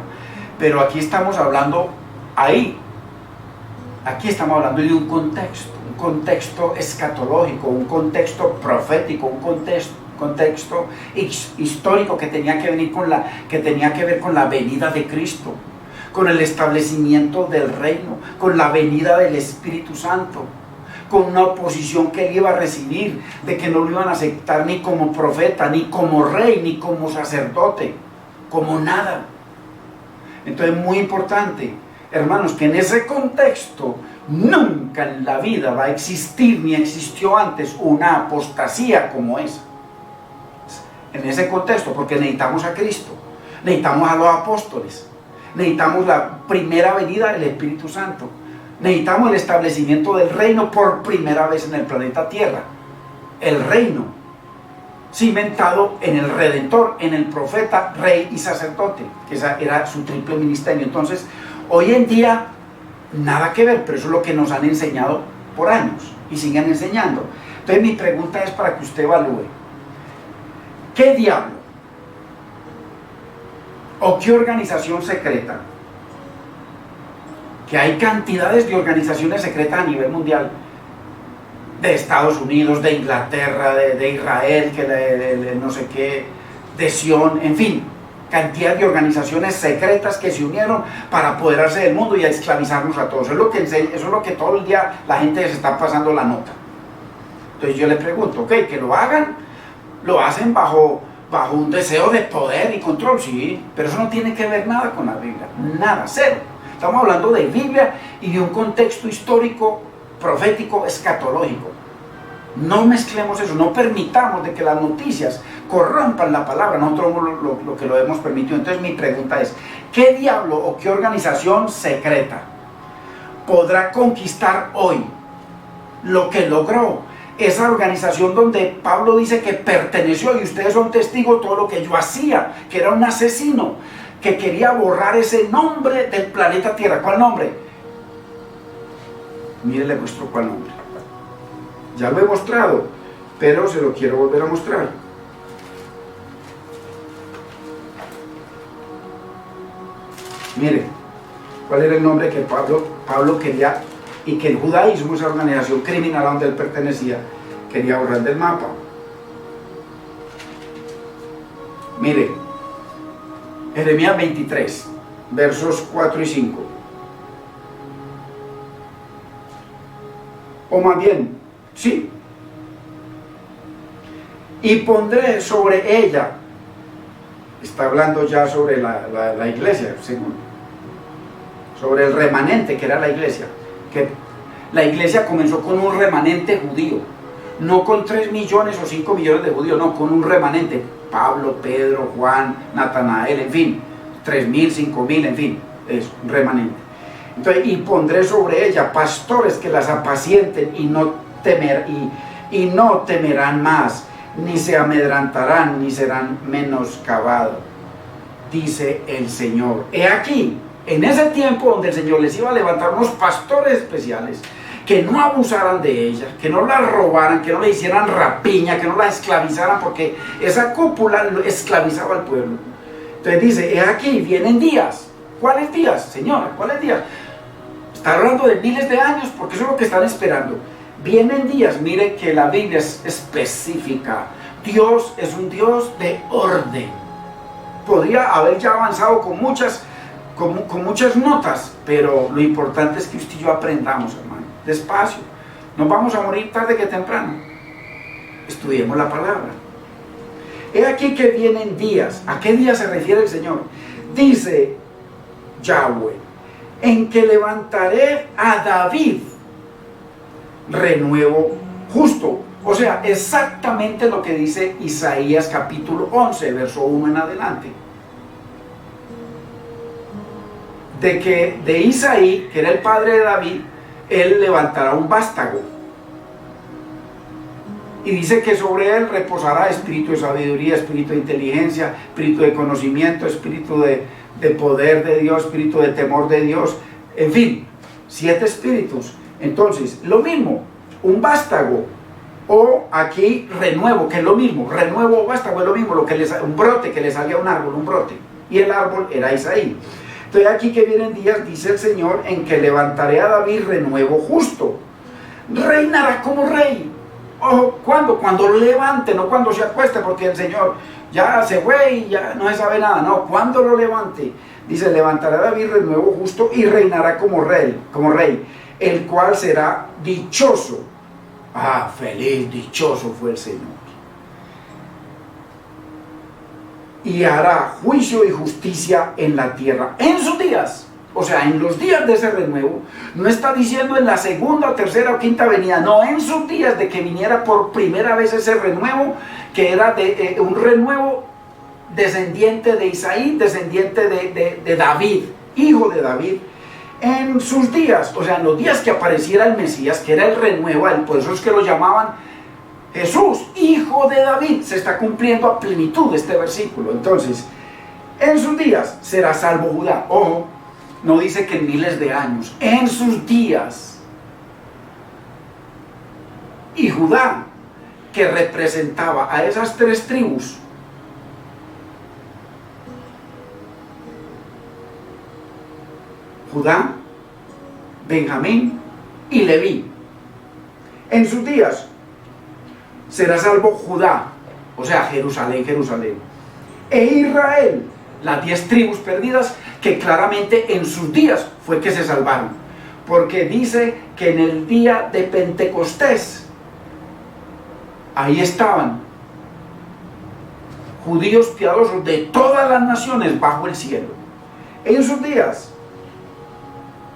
pero aquí estamos hablando, aquí estamos hablando de un contexto escatológico, un contexto profético, un contexto histórico que tenía que ver con la venida de Cristo, con el establecimiento del reino, con la venida del Espíritu Santo, con una oposición que él iba a recibir, de que no lo iban a aceptar ni como profeta, ni como rey, ni como sacerdote, como nada. Entonces, muy importante, hermanos, que en ese contexto nunca en la vida va a existir, ni existió antes, una apostasía como esa. En ese contexto, porque necesitamos a Cristo, necesitamos a los apóstoles, necesitamos la primera venida del Espíritu Santo, necesitamos el establecimiento del reino por primera vez en el planeta Tierra. El reino cimentado en el Redentor, en el profeta, rey y sacerdote, que esa era su triple ministerio. Entonces, hoy en día, nada que ver, pero eso es lo que nos han enseñado por años y siguen enseñando. Entonces, mi pregunta es para que usted evalúe: ¿qué diablo o qué organización secreta? Que hay cantidades de organizaciones secretas a nivel mundial, de Estados Unidos, de Inglaterra, de Israel, no sé qué, de Sion, en fin, cantidad de organizaciones secretas que se unieron para apoderarse del mundo y a esclavizarnos a todos. Eso es lo que todo el día la gente se está pasando la nota. Entonces yo le pregunto, ok, que lo hagan, lo hacen bajo un deseo de poder y control, sí, pero eso no tiene que ver nada con la Biblia, nada, cero. Estamos hablando de Biblia y de un contexto histórico, profético, escatológico. No mezclemos eso, no permitamos de que las noticias corrompan la palabra. Nosotros lo que lo hemos permitido. Entonces mi pregunta es, ¿qué diablo o qué organización secreta podrá conquistar hoy lo que logró esa organización donde Pablo dice que perteneció, y ustedes son testigos de todo lo que yo hacía, que era un asesino, que quería borrar ese nombre del planeta Tierra? ¿Cuál nombre? Mire, le muestro cuál nombre. Ya lo he mostrado, pero se lo quiero volver a mostrar. Mire, ¿cuál era el nombre que Pablo quería, y que el judaísmo, esa organización criminal a donde él pertenecía, quería borrar del mapa? Mire, Jeremías 23, versos 4 y 5. O más bien, sí. Y pondré sobre ella, está hablando ya sobre la iglesia, según, sobre el remanente que era la iglesia, que la iglesia comenzó con un remanente judío, no con 3 millones o 5 millones de judíos, no, con un remanente, Pablo, Pedro, Juan, Natanael, en fin, 3.000, 5.000, en fin, es un remanente. Entonces, y pondré sobre ella pastores que las apacienten y no temerán más, ni se amedrantarán, ni serán menoscabados, dice el Señor. He aquí, en ese tiempo donde el Señor les iba a levantar unos pastores especiales, que no abusaran de ellas, que no las robaran, que no le hicieran rapiña, que no las esclavizaran, porque esa cúpula esclavizaba al pueblo. Entonces dice, he aquí, vienen días. ¿Cuáles días, señora? ¿Cuáles días? Está hablando de miles de años, porque eso es lo que están esperando. Vienen días, mire que la Biblia es específica. Dios es un Dios de orden. Podría haber ya avanzado con muchas notas, pero lo importante es que usted y yo aprendamos, hermano, despacio. Nos vamos a morir tarde que temprano. Estudiemos la palabra. He aquí que vienen días. ¿A qué día se refiere el Señor? Dice Yahweh, en que levantaré a David renuevo justo. O sea, exactamente lo que dice Isaías capítulo 11, verso 1 en adelante. De que de Isaí, que era el padre de David, él levantará un vástago. Y dice que sobre él reposará espíritu de sabiduría, espíritu de inteligencia, espíritu de conocimiento, espíritu de poder de Dios, espíritu de temor de Dios. En fin, 7 espíritus. Entonces, lo mismo, un vástago. O aquí renuevo, que es lo mismo. Renuevo o vástago es lo mismo, un brote, que le salga a un árbol, un brote. Y el árbol era Isaí. Entonces aquí que vienen días, dice el Señor, en que levantaré a David renuevo justo. Reinará como rey. Ojo, ¿cuándo? Cuando lo levante, no cuando se acueste, porque el Señor ya se fue y ya no se sabe nada. No, cuando lo levante. Dice, levantará a David renuevo justo y reinará como rey, el cual será dichoso. Ah, feliz, dichoso fue el Señor. Y hará juicio y justicia en la tierra en sus días. O sea, en los días de ese renuevo. No está diciendo en la segunda, tercera o quinta venida. No, en sus días de que viniera por primera vez ese renuevo, que era un renuevo descendiente de Isaí, descendiente de David, hijo de David. En sus días, o sea, en los días que apareciera el Mesías, que era el renuevo, por eso es que lo llamaban Jesús, hijo de David. Se está cumpliendo a plenitud este versículo. Entonces, en sus días será salvo Judá. Ojo, no dice que en miles de años, en sus días. Y Judá, que representaba a esas 3 tribus, Judá, Benjamín y Leví. En sus días será salvo Judá, o sea, Jerusalén. E Israel, las 10 tribus perdidas, que claramente en sus días fue que se salvaron. Porque dice que en el día de Pentecostés, ahí estaban judíos piadosos de todas las naciones bajo el cielo. En sus días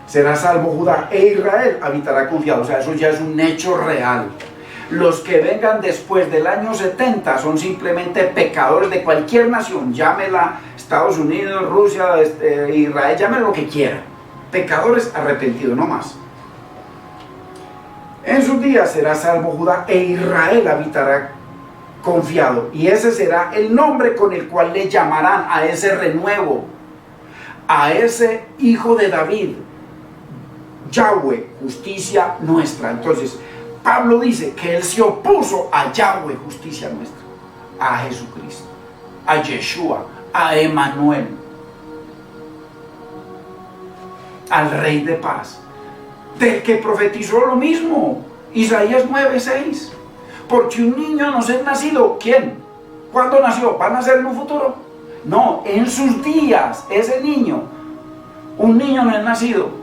será salvo Judá e Israel habitará confiado. O sea, eso ya es un hecho real. Los que vengan después del año 70 son simplemente pecadores de cualquier nación, llámela Estados Unidos, Rusia, Israel, llámela lo que quiera. Pecadores arrepentidos, no más. En sus días será salvo Judá e Israel habitará confiado. Y ese será el nombre con el cual le llamarán a ese renuevo, a ese hijo de David, Yahweh, justicia nuestra. Entonces, Pablo dice que él se opuso a Yahweh, justicia nuestra, a Jesucristo, a Yeshua, a Emanuel, al Rey de Paz, del que profetizó lo mismo, Isaías 9:6. Porque un niño nos es nacido. ¿Quién? ¿Cuándo nació? ¿Va a nacer en un futuro? No, en sus días, ese niño. Un niño no es nacido.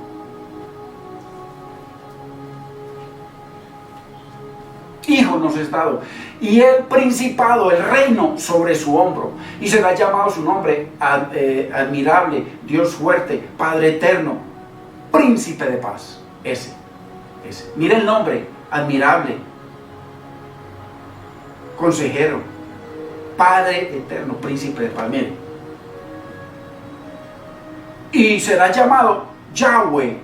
Hijo nos es dado. Y el principado, el reino sobre su hombro. Y será llamado su nombre admirable, Dios fuerte, Padre eterno, Príncipe de paz. Ese. Mira el nombre, admirable, Consejero, Padre eterno, Príncipe de paz. Mire. Y será llamado Yahweh,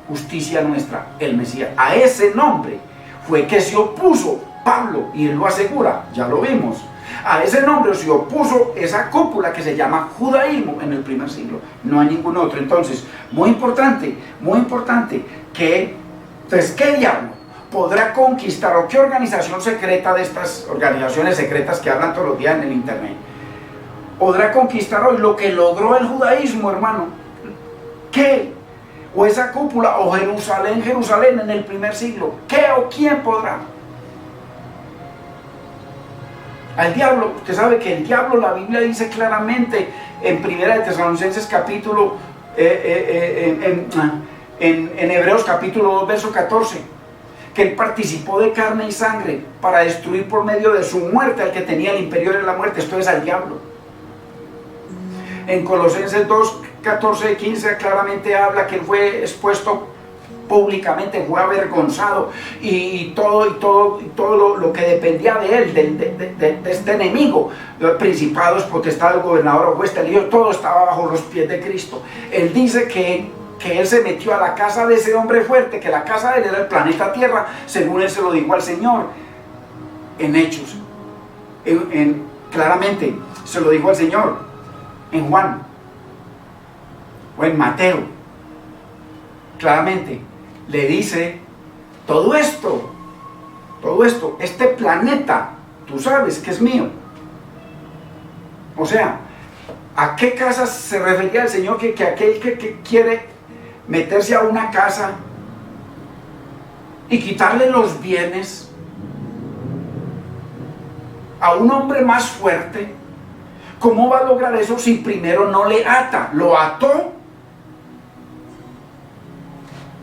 justicia nuestra, el Mesías. A ese nombre fue que se opuso Pablo, y él lo asegura, ya lo vimos. A ese nombre se opuso esa cúpula que se llama judaísmo en el primer siglo. No hay ningún otro. Entonces, muy importante, que, entonces, ¿qué diablo podrá conquistar, o qué organización secreta de estas organizaciones secretas que hablan todos los días en el internet podrá conquistar hoy lo que logró el judaísmo, hermano? ¿Qué? O esa cúpula, o Jerusalén en el primer siglo. ¿Qué o quién podrá? Al diablo. Usted sabe que el diablo, la Biblia dice claramente en Primera de Tesalonicenses capítulo, en Hebreos capítulo 2, verso 14, que él participó de carne y sangre para destruir por medio de su muerte al que tenía el imperio de la muerte, esto es al diablo. En Colosenses 2, 14 y 15 claramente habla que él fue expuesto públicamente, fue avergonzado, y todo lo que dependía de él, de este enemigo, principados, potestades, gobernador, juez, todo estaba bajo los pies de Cristo. Él dice que él se metió a la casa de ese hombre fuerte, que la casa de él era el planeta Tierra, según él se lo dijo al Señor en Hechos, claramente se lo dijo al Señor en Juan o en Mateo. Claramente le dice todo esto, este planeta, tú sabes que es mío. O sea, ¿a qué casa se refería el Señor? Que aquel que quiere meterse a una casa y quitarle los bienes a un hombre más fuerte, ¿cómo va a lograr eso si primero no le ata? ¿Lo ató?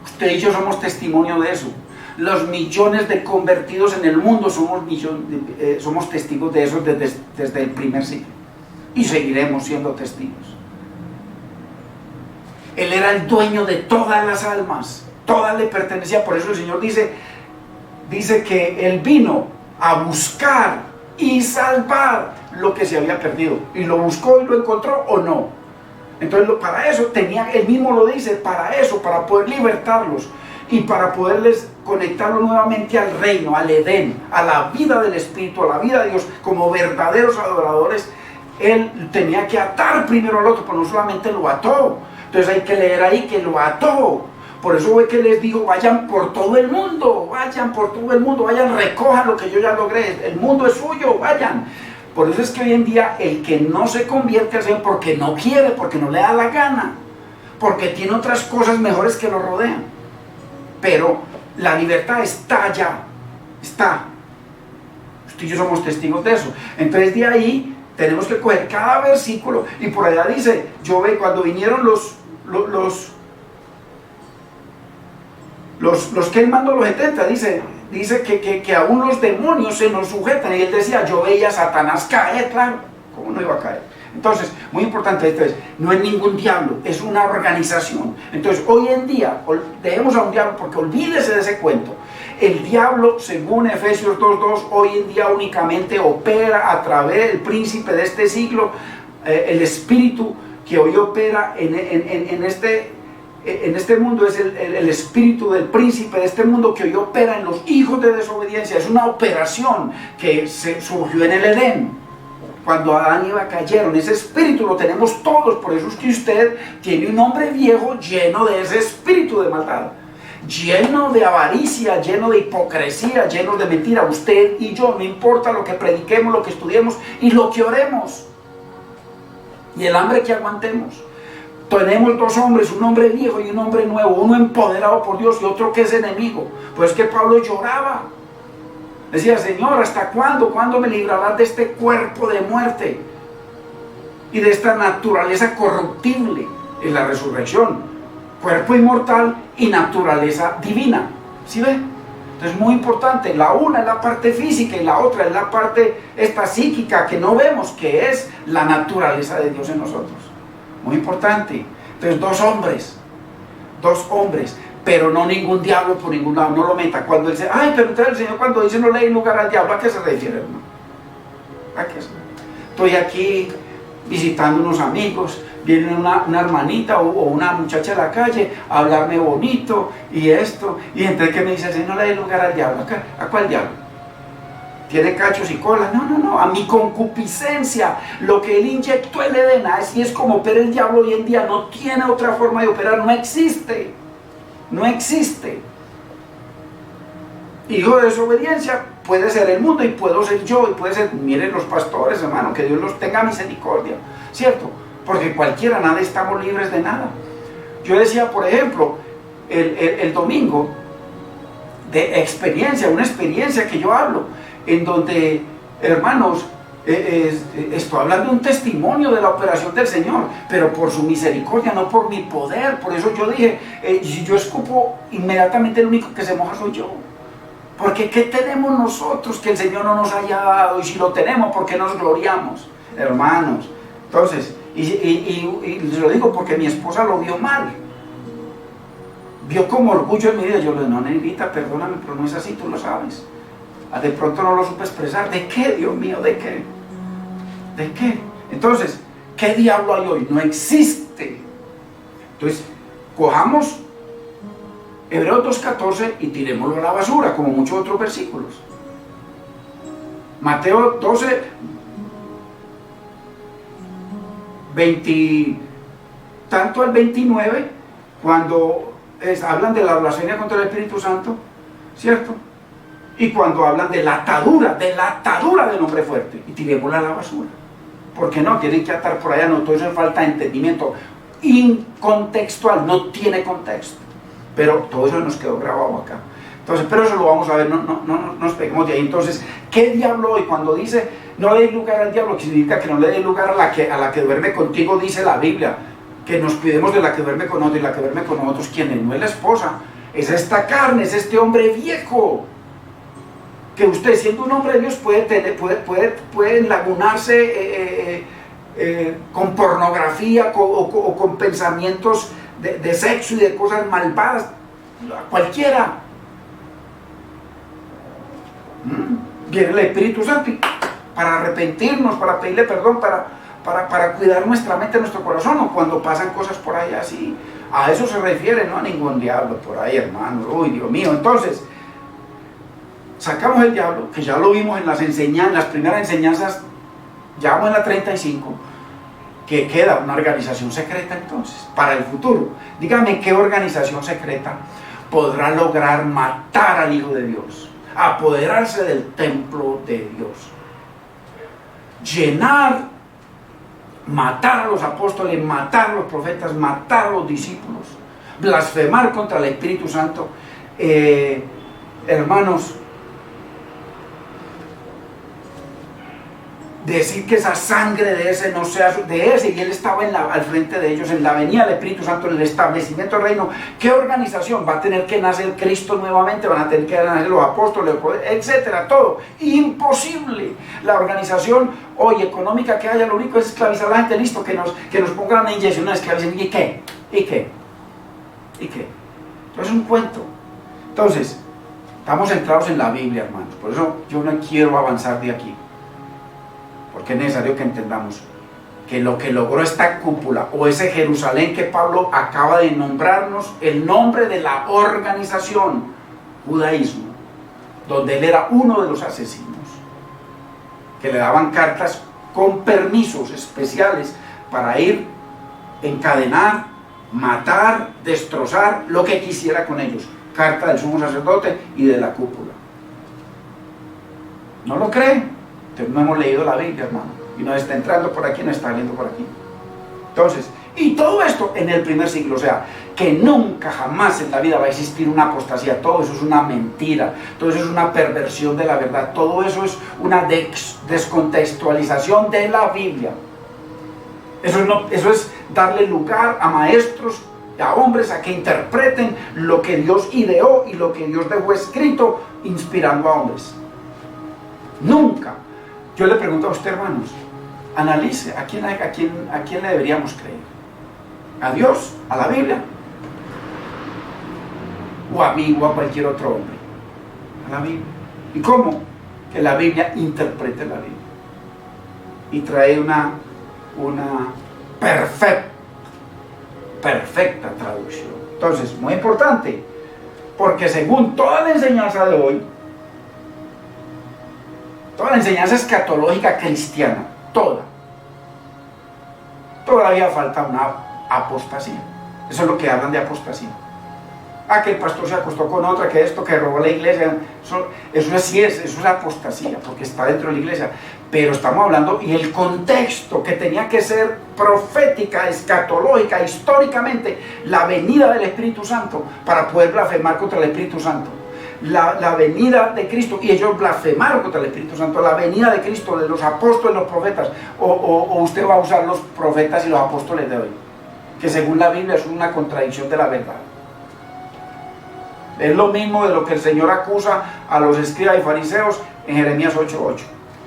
Usted y yo somos testimonio de eso. Los millones de convertidos en el mundo somos testigos de eso desde el primer siglo. Y seguiremos siendo testigos. Él era el dueño de todas las almas. Todas le pertenecían. Por eso el Señor dice que Él vino a buscar y salvar lo que se había perdido. ¿Y lo buscó y lo encontró o no? Entonces para eso él mismo lo dice, para eso, para poder libertarlos y para poderles conectarlos nuevamente al reino, al Edén, a la vida del Espíritu, a la vida de Dios, como verdaderos adoradores. Él tenía que atar primero al otro, pero no solamente lo ató. Entonces hay que leer ahí que lo ató. Por eso ve que les digo, vayan por todo el mundo, vayan, recojan lo que yo ya logré, el mundo es suyo, vayan. Por eso es que hoy en día el que no se convierte al Señor porque no quiere, porque no le da la gana, porque tiene otras cosas mejores que lo rodean. Pero la libertad está allá, está. Usted y yo somos testigos de eso. Entonces de ahí Tenemos que coger cada versículo, y por allá dice, yo ve cuando vinieron los que él mandó, los 70, dice que aún los demonios se nos sujetan, y él decía, yo veía a Satanás caer, claro, ¿cómo no iba a caer? Entonces, muy importante esto es, no es ningún diablo, es una organización. Entonces, hoy en día, dejemos a un diablo, porque olvídese de ese cuento. El diablo, según Efesios 2:2, hoy en día únicamente opera a través del príncipe de este siglo, el espíritu que hoy opera en este mundo es el espíritu del príncipe de este mundo que hoy opera en los hijos de desobediencia. Es una operación que surgió en el Edén. Cuando Adán y Eva cayeron, ese espíritu lo tenemos todos. Por eso es que usted tiene un hombre viejo lleno de ese espíritu de maldad, lleno de avaricia, lleno de hipocresía, lleno de mentira. Usted y yo, no importa lo que prediquemos, lo que estudiemos y lo que oremos y el hambre que aguantemos. Tenemos dos hombres, un hombre viejo y un hombre nuevo, uno empoderado por Dios y otro que es enemigo. Pues que Pablo lloraba, decía, Señor, ¿hasta cuándo? ¿Cuándo me librarás de este cuerpo de muerte y de esta naturaleza corruptible? En la resurrección, cuerpo inmortal y naturaleza divina. ¿Sí ve? Entonces, muy importante, la una es la parte física y la otra es la parte esta psíquica que no vemos, que es la naturaleza de Dios en nosotros. Muy importante. Entonces, dos hombres, pero no ningún diablo por ningún lado, no lo meta. Cuando él dice, ay, pero entonces el Señor cuando dice no le dé lugar al diablo, ¿a qué se refiere, hermano? ¿A qué se refiere? Estoy aquí visitando unos amigos, viene una hermanita o una muchacha de la calle a hablarme bonito y esto, y entonces que me dice, Señor, no le dé lugar al diablo. ¿A cuál diablo? ¿Tiene cachos y cola? No, a mi concupiscencia, lo que él inyectó el Edén, así es como opera el diablo hoy en día, no tiene otra forma de operar, no existe. Hijo de desobediencia puede ser el mundo y puedo ser yo y puede ser, miren los pastores, hermano, que Dios los tenga misericordia, ¿cierto? Porque cualquiera, nada estamos libres de nada. Yo decía, por ejemplo, el domingo, de experiencia, una experiencia que yo hablo, en donde, hermanos, estoy hablando de un testimonio de la operación del Señor, pero por su misericordia, no por mi poder. Por eso yo dije, si yo escupo, inmediatamente el único que se moja soy yo. Porque ¿qué tenemos nosotros que el Señor no nos haya dado? Y si lo tenemos, ¿por qué nos gloriamos, hermanos? Entonces, y se lo digo porque mi esposa lo vio mal. Vio como orgullo en mi vida. Yo le digo, no, negrita, perdóname, pero no es así, tú lo sabes. De pronto no lo supe expresar. ¿De qué, Dios mío? ¿De qué? ¿De qué? Entonces, ¿qué diablo hay hoy? No existe. Entonces, cojamos Hebreos 2:14 y tirémoslo a la basura, como muchos otros versículos. Mateo 12, 20, tanto al 29, cuando hablan de la blasfemia contra el Espíritu Santo, ¿cierto? Y cuando hablan de la atadura del hombre fuerte, y tirémosla a la basura. ¿Por qué no? Tienen que atar por allá, no, todo eso es falta de entendimiento incontextual, no tiene contexto. Pero todo eso nos quedó grabado acá. Entonces, pero eso lo vamos a ver, no nos peguemos de ahí. Entonces, ¿qué diablo hoy? Cuando dice no le dé lugar al diablo, que significa que no le dé lugar a la que duerme contigo, dice la Biblia, que nos cuidemos de la que duerme con nosotros, y la que duerme con nosotros, ¿quién es? No es la esposa, es esta carne, es este hombre viejo. Que usted, siendo un hombre de Dios, puede enlagunarse con pornografía o con pensamientos de sexo y de cosas malvadas, cualquiera. Viene el Espíritu Santo para arrepentirnos, para pedirle perdón, para cuidar nuestra mente, nuestro corazón, o cuando pasan cosas por ahí así. A eso se refiere, no a ningún diablo por ahí, hermano. Uy, Dios mío. Entonces, sacamos el diablo, que ya lo vimos en las primeras enseñanzas, ya vamos en la 35, que queda una organización secreta entonces, para el futuro. Dígame, ¿qué organización secreta podrá lograr matar al Hijo de Dios? Apoderarse del templo de Dios. Matar a los apóstoles, matar a los profetas, matar a los discípulos, blasfemar contra el Espíritu Santo. Hermanos, decir que esa sangre de ese no sea de ese, y él estaba al frente de ellos en la venida del Espíritu Santo, en el establecimiento del reino. ¿Qué organización? Va a tener que nacer Cristo nuevamente, van a tener que nacer los apóstoles, etcétera, todo. Imposible. La organización hoy económica que haya, lo único es esclavizar a la gente. Listo, que nos pongan una inyección, una esclavización. ¿Y qué? ¿Y qué? ¿Y qué? Entonces es un cuento. Entonces, estamos centrados en la Biblia, hermanos. Por eso yo no quiero avanzar de aquí. Porque es necesario que entendamos que lo que logró esta cúpula o ese Jerusalén que Pablo acaba de nombrarnos, el nombre de la organización, judaísmo, donde él era uno de los asesinos, que le daban cartas con permisos especiales para ir, encadenar, matar, destrozar, lo que quisiera con ellos. Carta del sumo sacerdote y de la cúpula. ¿No lo creen? No hemos leído la Biblia, hermano, y nos está entrando por aquí, nos está saliendo por aquí. Entonces, y todo esto en el primer siglo, o sea, que nunca jamás en la vida va a existir una apostasía. Todo eso es una mentira, todo eso es una perversión de la verdad, todo eso es una descontextualización de la Biblia. Eso es darle lugar a maestros, a hombres, a que interpreten lo que Dios ideó y lo que Dios dejó escrito, inspirando a hombres. Nunca. Yo le pregunto a usted, hermanos, analice, ¿a quién le deberíamos creer? ¿A Dios? ¿A la Biblia? ¿O a mí o a cualquier otro hombre? A la Biblia. ¿Y cómo? Que la Biblia interprete la Biblia y trae una perfecta traducción. Entonces, muy importante, porque según toda la enseñanza de hoy, toda la enseñanza escatológica cristiana, todavía falta una apostasía. Eso es lo que hablan de apostasía. Que el pastor se acostó con otra, que esto, que robó la iglesia. Eso es apostasía, porque está dentro de la iglesia. Pero estamos hablando, y el contexto que tenía que ser profética, escatológica, históricamente, la venida del Espíritu Santo, para poder blasfemar contra el Espíritu Santo. La venida de Cristo, y ellos blasfemaron contra el Espíritu Santo, la venida de Cristo, de los apóstoles, los profetas, o usted va a usar los profetas y los apóstoles de hoy, que según la Biblia es una contradicción de la verdad. Es lo mismo de lo que el Señor acusa a los escribas y fariseos en Jeremías 8:8,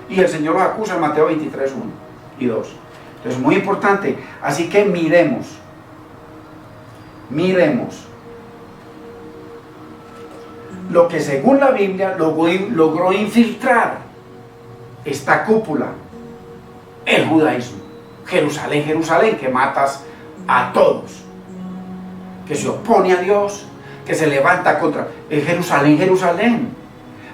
y el Señor los acusa en Mateo 23:1 y 2. Entonces, muy importante. Así que miremos lo que según la Biblia logró infiltrar esta cúpula, el judaísmo. Jerusalén, Jerusalén, que matas a todos, que se opone a Dios, que se levanta contra. Es Jerusalén, Jerusalén.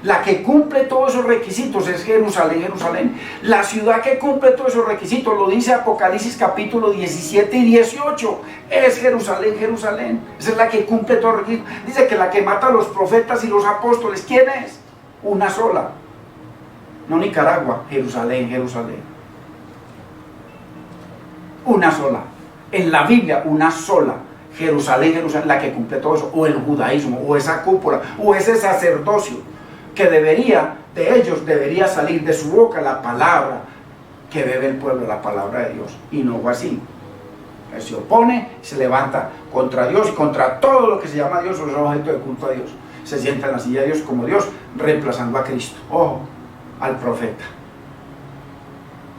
La que cumple todos esos requisitos es Jerusalén, Jerusalén. La ciudad que cumple todos esos requisitos, lo dice Apocalipsis capítulo 17 y 18, es Jerusalén, Jerusalén. Esa es la que cumple todos los requisitos. Dice que la que mata a los profetas y los apóstoles, ¿quién es? Una sola. No Nicaragua, Jerusalén, Jerusalén. Una sola. En la Biblia, una sola. Jerusalén, Jerusalén, la que cumple todo eso. O el judaísmo, o esa cúpula, o ese sacerdocio, que debería salir de su boca la palabra que bebe el pueblo, la palabra de Dios, y no fue así. Él se opone, se levanta contra Dios y contra todo lo que se llama Dios, o es objeto de culto a Dios. Se sienta en la silla de Dios como Dios, reemplazando a Cristo, ojo, al profeta.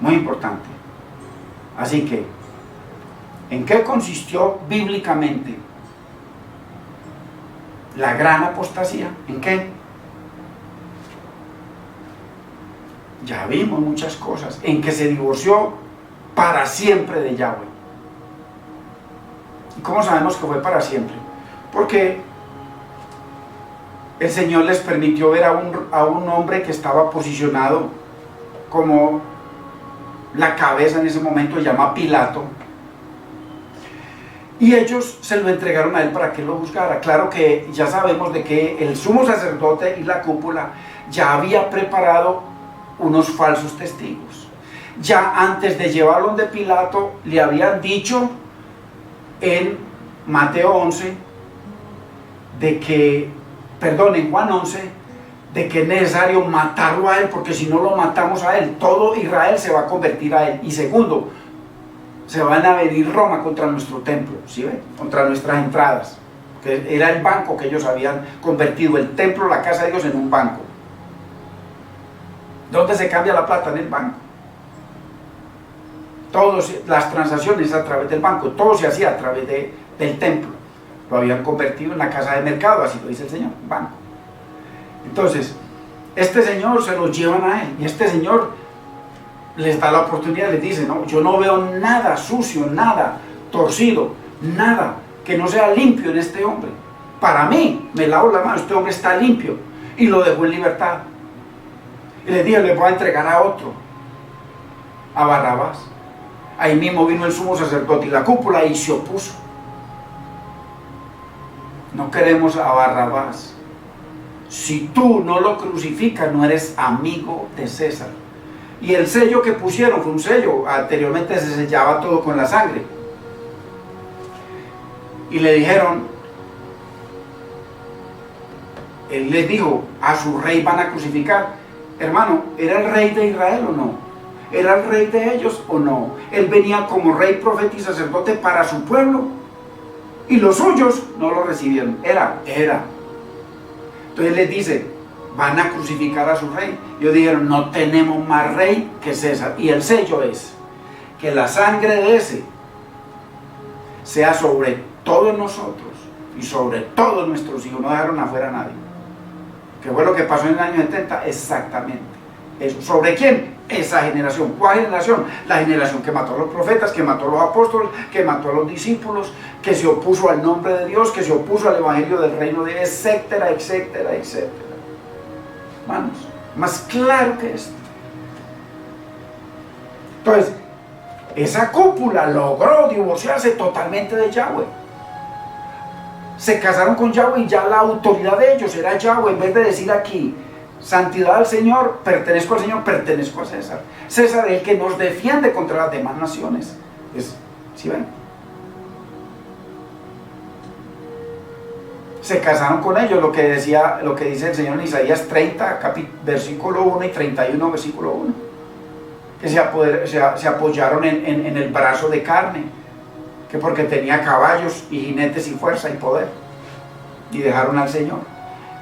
Muy importante. Así que, ¿en qué consistió bíblicamente la gran apostasía? ¿En qué? Ya vimos muchas cosas. En que se divorció para siempre de Yahweh. ¿Y cómo sabemos que fue para siempre? Porque el Señor les permitió ver a un hombre que estaba posicionado como la cabeza en ese momento, se llama Pilato, y ellos se lo entregaron a él para que lo juzgara. Claro que ya sabemos de que el sumo sacerdote y la cúpula ya había preparado unos falsos testigos. Ya antes de llevarlo donde Pilato, le habían dicho en Mateo 11 en Juan 11, de que es necesario matarlo a él, porque si no lo matamos a él, todo Israel se va a convertir a él. Y segundo, se van a venir Roma contra nuestro templo, ¿sí ven? Contra nuestras entradas, que era el banco que ellos habían convertido, el templo, la casa de Dios, en un banco. ¿Dónde se cambia la plata? En el banco. Todas las transacciones a través del banco, todo se hacía a través del templo. Lo habían convertido en la casa de mercado, así lo dice el Señor, banco. Entonces, este señor se los llevan a él, y este señor les da la oportunidad, les dice, no, yo no veo nada sucio, nada torcido, nada que no sea limpio en este hombre. Para mí, me lavo la mano, este hombre está limpio, y lo dejó en libertad. Y les dijo, le voy a entregar a otro, a Barrabás. Ahí mismo vino el sumo sacerdote y la cúpula y se opuso. No queremos a Barrabás. Si tú no lo crucificas, no eres amigo de César. Y el sello que pusieron fue un sello, anteriormente se sellaba todo con la sangre. Y le dijeron, él les dijo, a su rey van a crucificar. Hermano, ¿era el rey de Israel o no? ¿Era el rey de ellos o no? Él venía como rey, profeta y sacerdote para su pueblo, y los suyos no lo recibieron. Era. Entonces les dice, van a crucificar a su rey. Ellos dijeron, no tenemos más rey que César. Y el sello es que la sangre de ese sea sobre todos nosotros y sobre todos nuestros hijos. No dejaron afuera a nadie. ¿Qué fue lo que pasó en el año 70? Exactamente eso. ¿Sobre quién? Esa generación. ¿Cuál generación? La generación que mató a los profetas, que mató a los apóstoles, que mató a los discípulos, que se opuso al nombre de Dios, que se opuso al evangelio del reino de Dios, etcétera, etcétera, etcétera. Hermanos, más claro que esto. Entonces, esa cúpula logró divorciarse totalmente de Yahweh. Se casaron con Yahweh y ya la autoridad de ellos era Yahweh. En vez de decir aquí, santidad al Señor, pertenezco al Señor, pertenezco a César. César es el que nos defiende contra las demás naciones. ¿Sí ven? Se casaron con ellos, lo que dice el Señor en Isaías 30, versículo 1 y 31, versículo 1. Que se apoyaron en el brazo de carne, que porque tenía caballos y jinetes y fuerza y poder, y dejaron al Señor.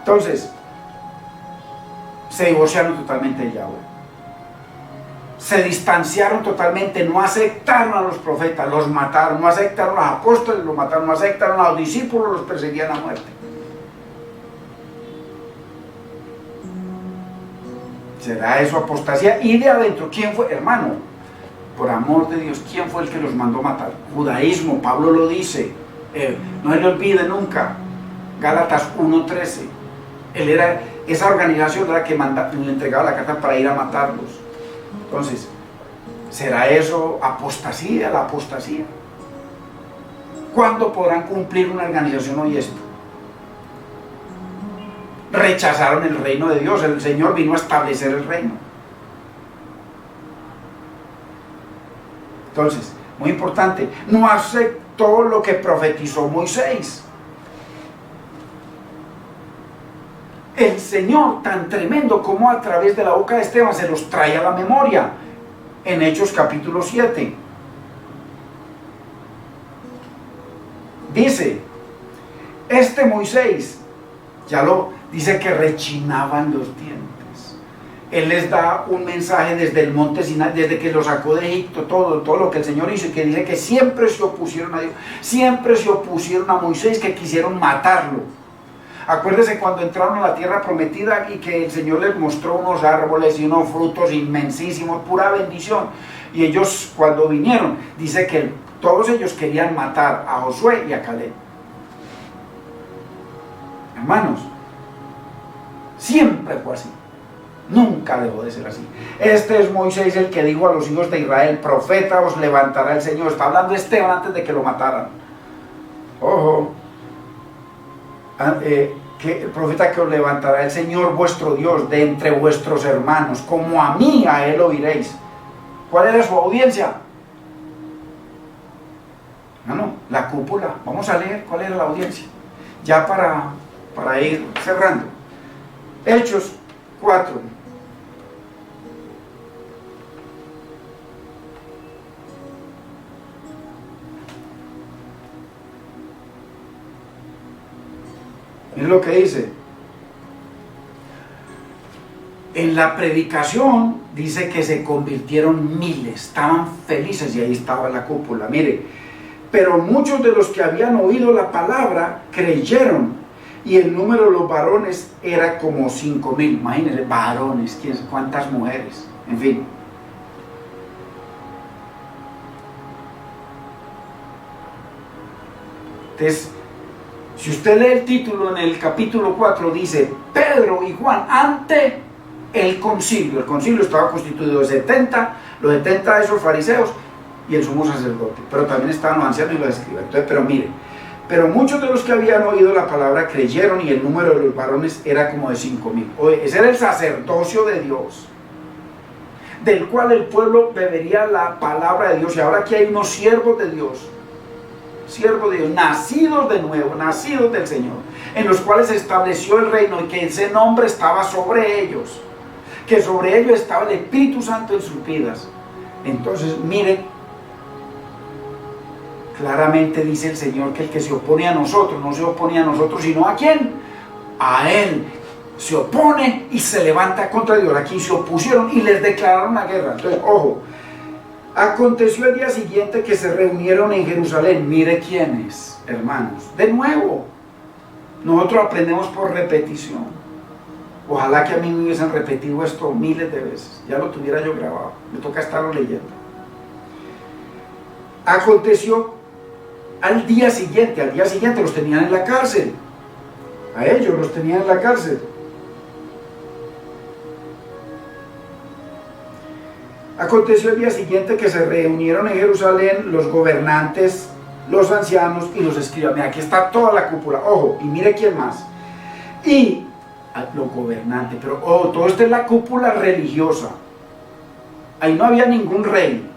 Entonces, se divorciaron totalmente de Yahweh. Se distanciaron totalmente, no aceptaron a los profetas, los mataron, no aceptaron a los apóstoles, los mataron, no aceptaron a los discípulos, los perseguían a muerte. ¿Será eso apostasía? Y de adentro, ¿quién fue? Hermano, por amor de Dios, ¿quién fue el que los mandó matar? Judaísmo, Pablo lo dice, no se le olvide nunca, Gálatas 1:13. Él era, esa organización era la que le entregaba la carta para ir a matarlos. Entonces, ¿será eso apostasía? La apostasía. ¿Cuándo podrán cumplir una organización hoy esto? Rechazaron el reino de Dios. El Señor vino a establecer el reino. Entonces, muy importante, no aceptó lo que profetizó Moisés. El Señor, tan tremendo como a través de la boca de Esteban se los trae a la memoria en Hechos capítulo 7. Dice, este Moisés, ya lo dice, que rechinaban los dientes. Él les da un mensaje desde el monte Sinai, desde que lo sacó de Egipto, todo lo que el Señor hizo, y que dice que siempre se opusieron a Dios, siempre se opusieron a Moisés, que quisieron matarlo. Acuérdese cuando entraron a la tierra prometida y que el Señor les mostró unos árboles y unos frutos inmensísimos, pura bendición. Y ellos cuando vinieron, dice que todos ellos querían matar a Josué y a Caleb. Hermanos, siempre fue así. Nunca dejó de ser así. Este es Moisés el que dijo a los hijos de Israel, profeta os levantará el Señor. Está hablando Esteban antes de que lo mataran. Ojo. Que el profeta que os levantará el Señor vuestro Dios de entre vuestros hermanos, como a mí, a él oiréis. ¿Cuál era su audiencia? La cúpula. Vamos a leer cuál era la audiencia, ya para ir cerrando. Hechos 4. Miren lo que dice. En la predicación dice que se convirtieron miles, estaban felices y ahí estaba la cúpula. Mire, pero muchos de los que habían oído la palabra creyeron y el número de los varones era como 5,000. Imagínense, varones, cuántas mujeres, en fin. Entonces, si usted lee el título en el capítulo 4, dice Pedro y Juan ante el concilio. El concilio estaba constituido de 70, los 70 de esos fariseos y el sumo sacerdote, pero también estaban los ancianos y los escribas. Entonces, pero mire, pero muchos de los que habían oído la palabra creyeron y el número de los varones era como de 5,000. Oye, ese era el sacerdocio de Dios, del cual el pueblo bebería la palabra de Dios. Y ahora aquí hay unos siervos de Dios, nacidos de nuevo, nacidos del Señor, en los cuales se estableció el reino y que ese nombre estaba sobre ellos, que sobre ellos estaba el Espíritu Santo en sus vidas. Entonces, miren, claramente dice el Señor que el que se opone a nosotros, no se opone a nosotros, sino ¿a quién? A Él. Se opone y se levanta contra Dios. Aquí se opusieron y les declararon la guerra. Entonces, ojo, aconteció el día siguiente que se reunieron en Jerusalén. Mire quiénes, hermanos. De nuevo, nosotros aprendemos por repetición. Ojalá que a mí me hubiesen repetido esto miles de veces. Ya lo tuviera yo grabado. Me toca estarlo leyendo. Aconteció al día siguiente los tenían en la cárcel. A ellos los tenían en la cárcel. Aconteció el día siguiente que se reunieron en Jerusalén los gobernantes, los ancianos y los escribas. Mira, aquí está toda la cúpula. Ojo, y mire quién más. Y los gobernantes, pero todo esto es la cúpula religiosa. Ahí no había ningún rey.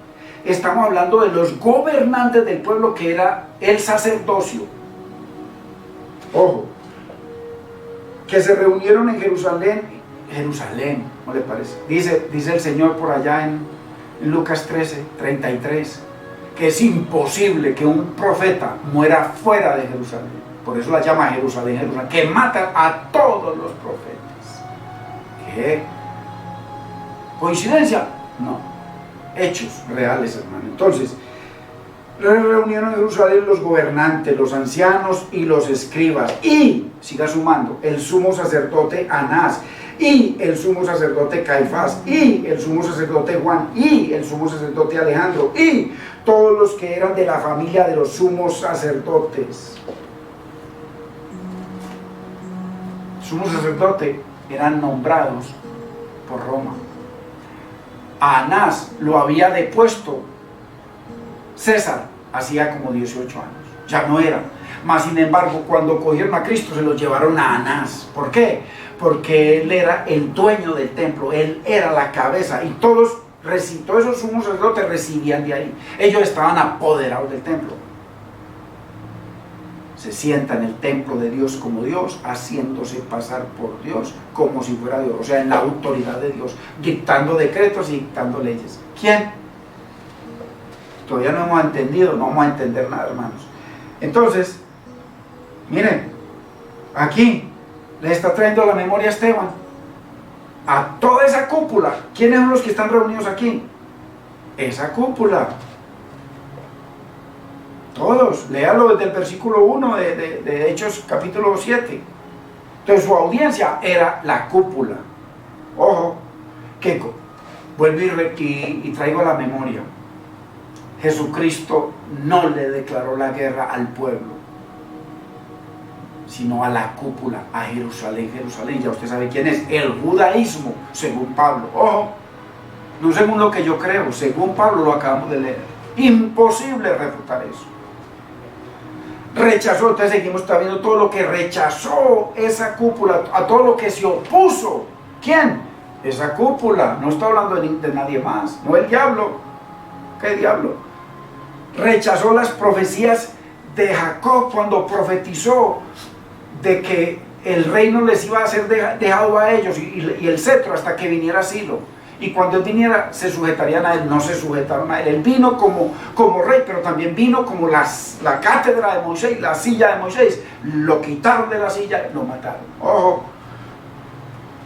Estamos hablando de los gobernantes del pueblo, que era el sacerdocio. Ojo, que se reunieron en Jerusalén, ¿no le parece? Dice el Señor por allá en Lucas 13:33, que es imposible que un profeta muera fuera de Jerusalén. Por eso la llama Jerusalén, que mata a todos los profetas. ¿Qué? ¿Coincidencia? No. Hechos reales, hermano. Entonces, reunieron en Jerusalén los gobernantes, los ancianos y los escribas, y, siga sumando, el sumo sacerdote Anás, y el sumo sacerdote Caifás, y el sumo sacerdote Juan, y el sumo sacerdote Alejandro, y todos los que eran de la familia de los sumos sacerdotes. Sumos sacerdotes eran nombrados por Roma. A Anás lo había depuesto César hacía como 18 años, ya no era. Mas sin embargo, cuando cogieron a Cristo se lo llevaron a Anás. ¿Por qué? Porque él era el dueño del templo, él era la cabeza, y todos esos sumos sacerdotes recibían de ahí. Ellos estaban apoderados del templo. Se sienta en el templo de Dios como Dios, haciéndose pasar por Dios como si fuera Dios, o sea, en la autoridad de Dios, dictando decretos y dictando leyes. ¿Quién? Todavía no hemos entendido, no vamos a entender nada, hermanos. Entonces, miren, aquí le está trayendo a la memoria a Esteban, a toda esa cúpula. ¿Quiénes son los que están reunidos aquí? Esa cúpula. Todos, léalo desde el versículo 1 de Hechos capítulo 7. Entonces su audiencia era la cúpula. Ojo, que vuelvo y traigo a la memoria. Jesucristo no le declaró la guerra al pueblo, sino a la cúpula, a Jerusalén. Jerusalén, ya usted sabe quién es, el judaísmo, según Pablo. Ojo, no según lo que yo creo, según Pablo, lo acabamos de leer. Imposible refutar eso. Rechazó, entonces seguimos viendo todo lo que rechazó esa cúpula, a todo lo que se opuso. ¿Quién? Esa cúpula. No está hablando de nadie más, no el diablo. ¿Qué diablo? Rechazó las profecías de Jacob cuando profetizó de que el reino les iba a ser dejado a ellos y el cetro hasta que viniera Silo. Y cuando él viniera se sujetarían a él, no se sujetaron a él. Él vino como rey, pero también vino como la cátedra de Moisés, la silla de Moisés. Lo quitaron de la silla, lo mataron. Ojo,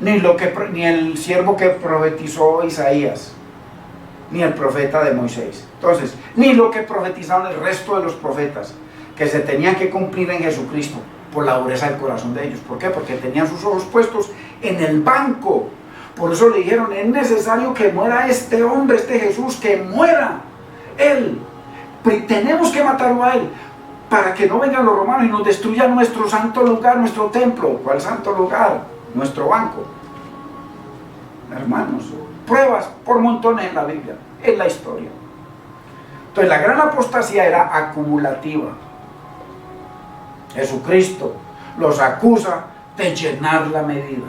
ni el siervo que profetizó Isaías, ni el profeta de Moisés. Entonces, ni lo que profetizaron el resto de los profetas, que se tenían que cumplir en Jesucristo por la dureza del corazón de ellos. ¿Por qué? Porque tenían sus ojos puestos en el banco. Por eso le dijeron, es necesario que muera este hombre, este Jesús, que muera él. Tenemos que matarlo a él, para que no vengan los romanos y nos destruyan nuestro santo lugar, nuestro templo. ¿Cuál santo lugar? Nuestro banco. Hermanos, pruebas por montones en la Biblia, en la historia. Entonces la gran apostasía era acumulativa. Jesucristo los acusa de llenar la medida,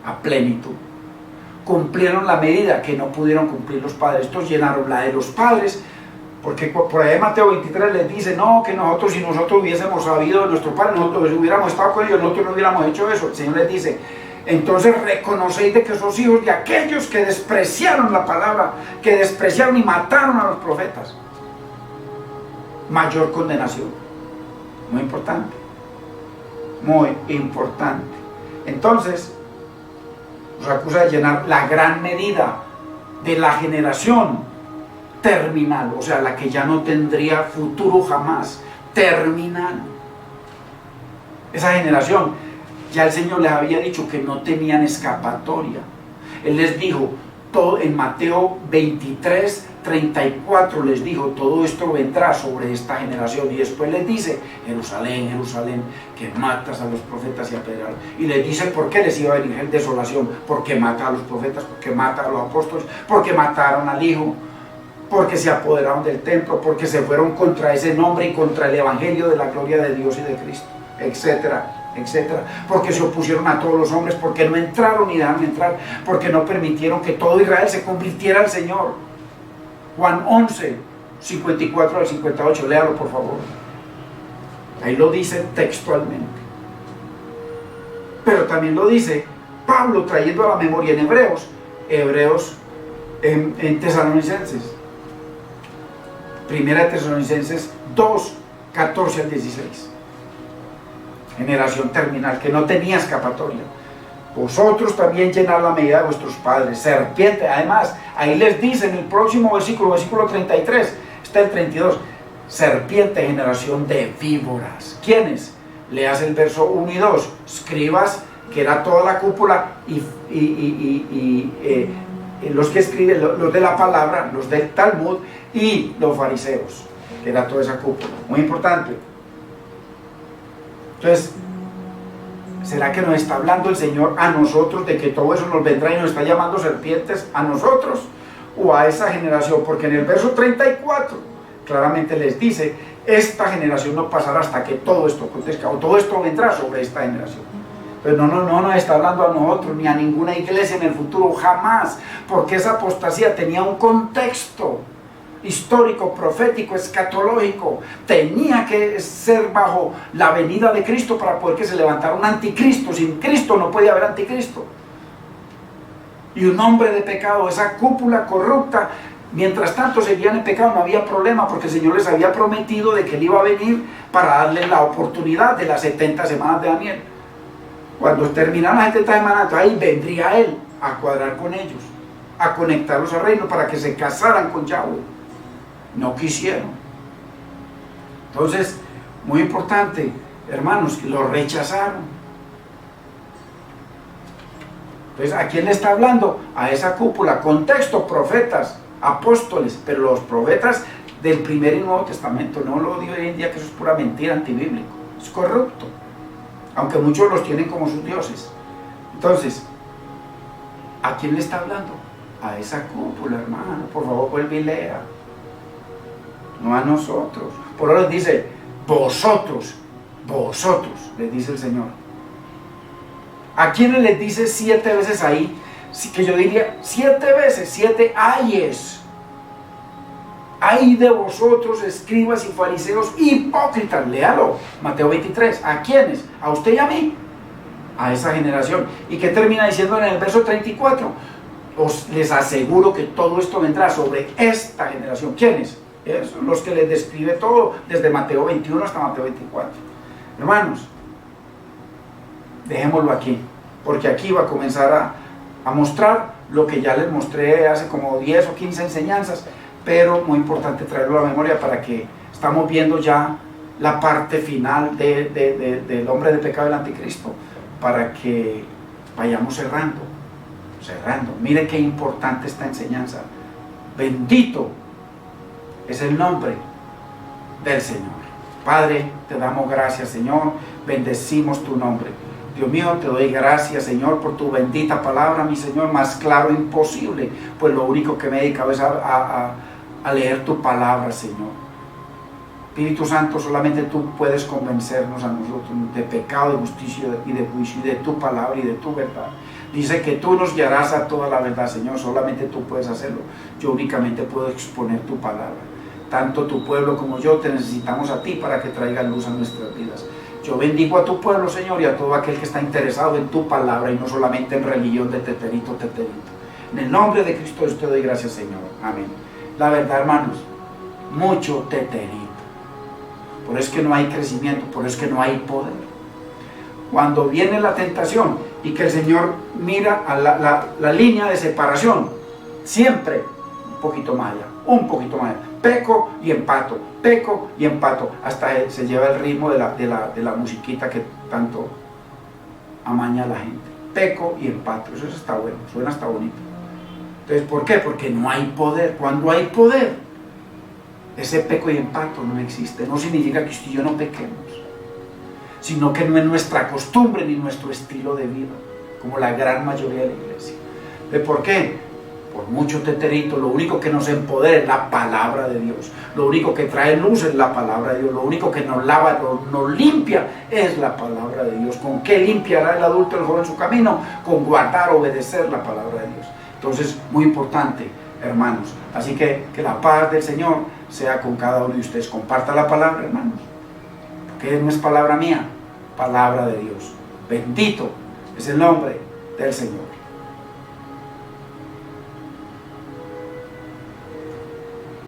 a plenitud. Cumplieron la medida que no pudieron cumplir los padres. Estos llenaron la de los padres, porque por ahí Mateo 23 les dice, no, que nosotros, si nosotros hubiésemos sabido de nuestro padre, nosotros hubiéramos estado con ellos, nosotros no hubiéramos hecho eso. El Señor les dice, entonces reconocéis de que sos hijos de aquellos que despreciaron la palabra, que despreciaron y mataron a los profetas. Mayor condenación. Muy importante. Muy importante. Entonces, nos acusa de llenar la gran medida de la generación terminal, o sea, la que ya no tendría futuro jamás, terminal. Esa generación, ya el Señor les había dicho que no tenían escapatoria. Él les dijo, todo en Mateo 23, 34 les dijo, todo esto vendrá sobre esta generación. Y después les dice, Jerusalén, Jerusalén, que matas a los profetas y apedreas. Y les dice por qué les iba a venir desolación, porque mata a los profetas, porque mata a los apóstoles, porque mataron al Hijo, porque se apoderaron del templo, porque se fueron contra ese nombre y contra el evangelio de la gloria de Dios y de Cristo, etcétera, etcétera, porque se opusieron a todos los hombres, porque no entraron ni dejaron entrar, porque no permitieron que todo Israel se convirtiera al Señor. Juan 11, 54 al 58, léalo por favor. Ahí lo dice textualmente. Pero también lo dice Pablo trayendo a la memoria en Hebreos en Tesalonicenses. Primera de Tesalonicenses 2, 14 al 16. Generación terminal que no tenía escapatoria. Vosotros también llenad la medida de vuestros padres. Serpiente, además, ahí les dice en el próximo versículo 33, está el 32, serpiente, generación de víboras. ¿Quiénes? Leas el verso 1 y 2, escribas, que era toda la cúpula, y los que escriben, los de la palabra, los del Talmud, y los fariseos, que era toda esa cúpula. Muy importante. Entonces, ¿será que nos está hablando el Señor a nosotros de que todo eso nos vendrá y nos está llamando serpientes a nosotros o a esa generación? Porque en el verso 34 claramente les dice, esta generación no pasará hasta que todo esto acontezca, o todo esto vendrá sobre esta generación. Pero no nos está hablando a nosotros ni a ninguna iglesia en el futuro, jamás, porque esa apostasía tenía un contexto histórico, profético, escatológico. Tenía que ser bajo la venida de Cristo para poder que se levantara un anticristo. Sin Cristo no puede haber anticristo. Y un hombre de pecado, esa cúpula corrupta, mientras tanto seguían en pecado, no había problema, porque el Señor les había prometido de que Él iba a venir para darles la oportunidad de las 70 semanas de Daniel. Cuando terminaran las 70 semanas, ahí vendría Él a cuadrar con ellos, a conectarlos al reino para que se casaran con Yahweh. No quisieron. Entonces, muy importante, hermanos, que lo rechazaron. Entonces, ¿a quién le está hablando? A esa cúpula. Contexto, profetas, apóstoles, pero los profetas del Primer y Nuevo Testamento. No lo digo hoy en día, que eso es pura mentira, antibíblico. Es corrupto. Aunque muchos los tienen como sus dioses. Entonces, ¿a quién le está hablando? A esa cúpula, hermano. Por favor, vuelve y lea. No a nosotros. Por ahora les dice, vosotros, les dice el Señor. ¿A quiénes les dice 7 veces ahí? Que yo diría 7 veces, 7 ayes. ¡ay de vosotros, escribas y fariseos hipócritas! Léalo, Mateo 23. ¿A quiénes? ¿A usted y a mí? A esa generación. ¿Y qué termina diciendo en el verso 34? Les aseguro que todo esto vendrá sobre esta generación. ¿Quiénes? Esos, los que les describe todo, desde Mateo 21 hasta Mateo 24. Hermanos, dejémoslo aquí, porque aquí va a comenzar a mostrar lo que ya les mostré hace como 10 o 15 enseñanzas, pero muy importante traerlo a la memoria para que estamos viendo ya la parte final del hombre de pecado del anticristo, para que vayamos cerrando. Mire qué importante esta enseñanza. Bendito es el nombre del Señor. Padre, te damos gracias, Señor, bendecimos tu nombre. Dios mío, te doy gracias, Señor, por tu bendita palabra, mi Señor, más claro imposible, pues lo único que me he dedicado es a leer tu palabra, Señor. Espíritu Santo, solamente tú puedes convencernos a nosotros de pecado, de justicia y de juicio, y de tu palabra y de tu verdad. Dice que tú nos guiarás a toda la verdad, Señor, solamente tú puedes hacerlo. Yo únicamente puedo exponer tu palabra. Tanto tu pueblo como yo te necesitamos a ti para que traigas luz a nuestras vidas. Yo bendigo a tu pueblo, Señor, y a todo aquel que está interesado en tu palabra y no solamente en religión de teterito, teterito. En el nombre de Cristo Jesús te doy gracias, Señor. Amén. La verdad, hermanos, mucho teterito. Por eso es que no hay crecimiento, por eso es que no hay poder. Cuando viene la tentación y que el Señor mira a la línea de separación, siempre un poquito más allá, un poquito más allá. Peco y empato, hasta se lleva el ritmo de la musiquita que tanto amaña a la gente. Peco y empato, eso está bueno, suena hasta bonito. Entonces, ¿por qué? Porque no hay poder. Cuando hay poder, ese peco y empato no existe. No significa que usted y yo no pequemos, sino que no es nuestra costumbre ni nuestro estilo de vida, como la gran mayoría de la iglesia. ¿Por qué? Por mucho teterito, lo único que nos empodera es la palabra de Dios. Lo único que trae luz es la palabra de Dios. Lo único que nos lava, nos limpia es la palabra de Dios. ¿Con qué limpiará el adulto el joven su camino? Con guardar, obedecer la palabra de Dios. Entonces, muy importante, hermanos. Así que la paz del Señor sea con cada uno de ustedes. Comparta la palabra, hermanos, porque no es palabra mía, palabra de Dios. Bendito es el nombre del Señor.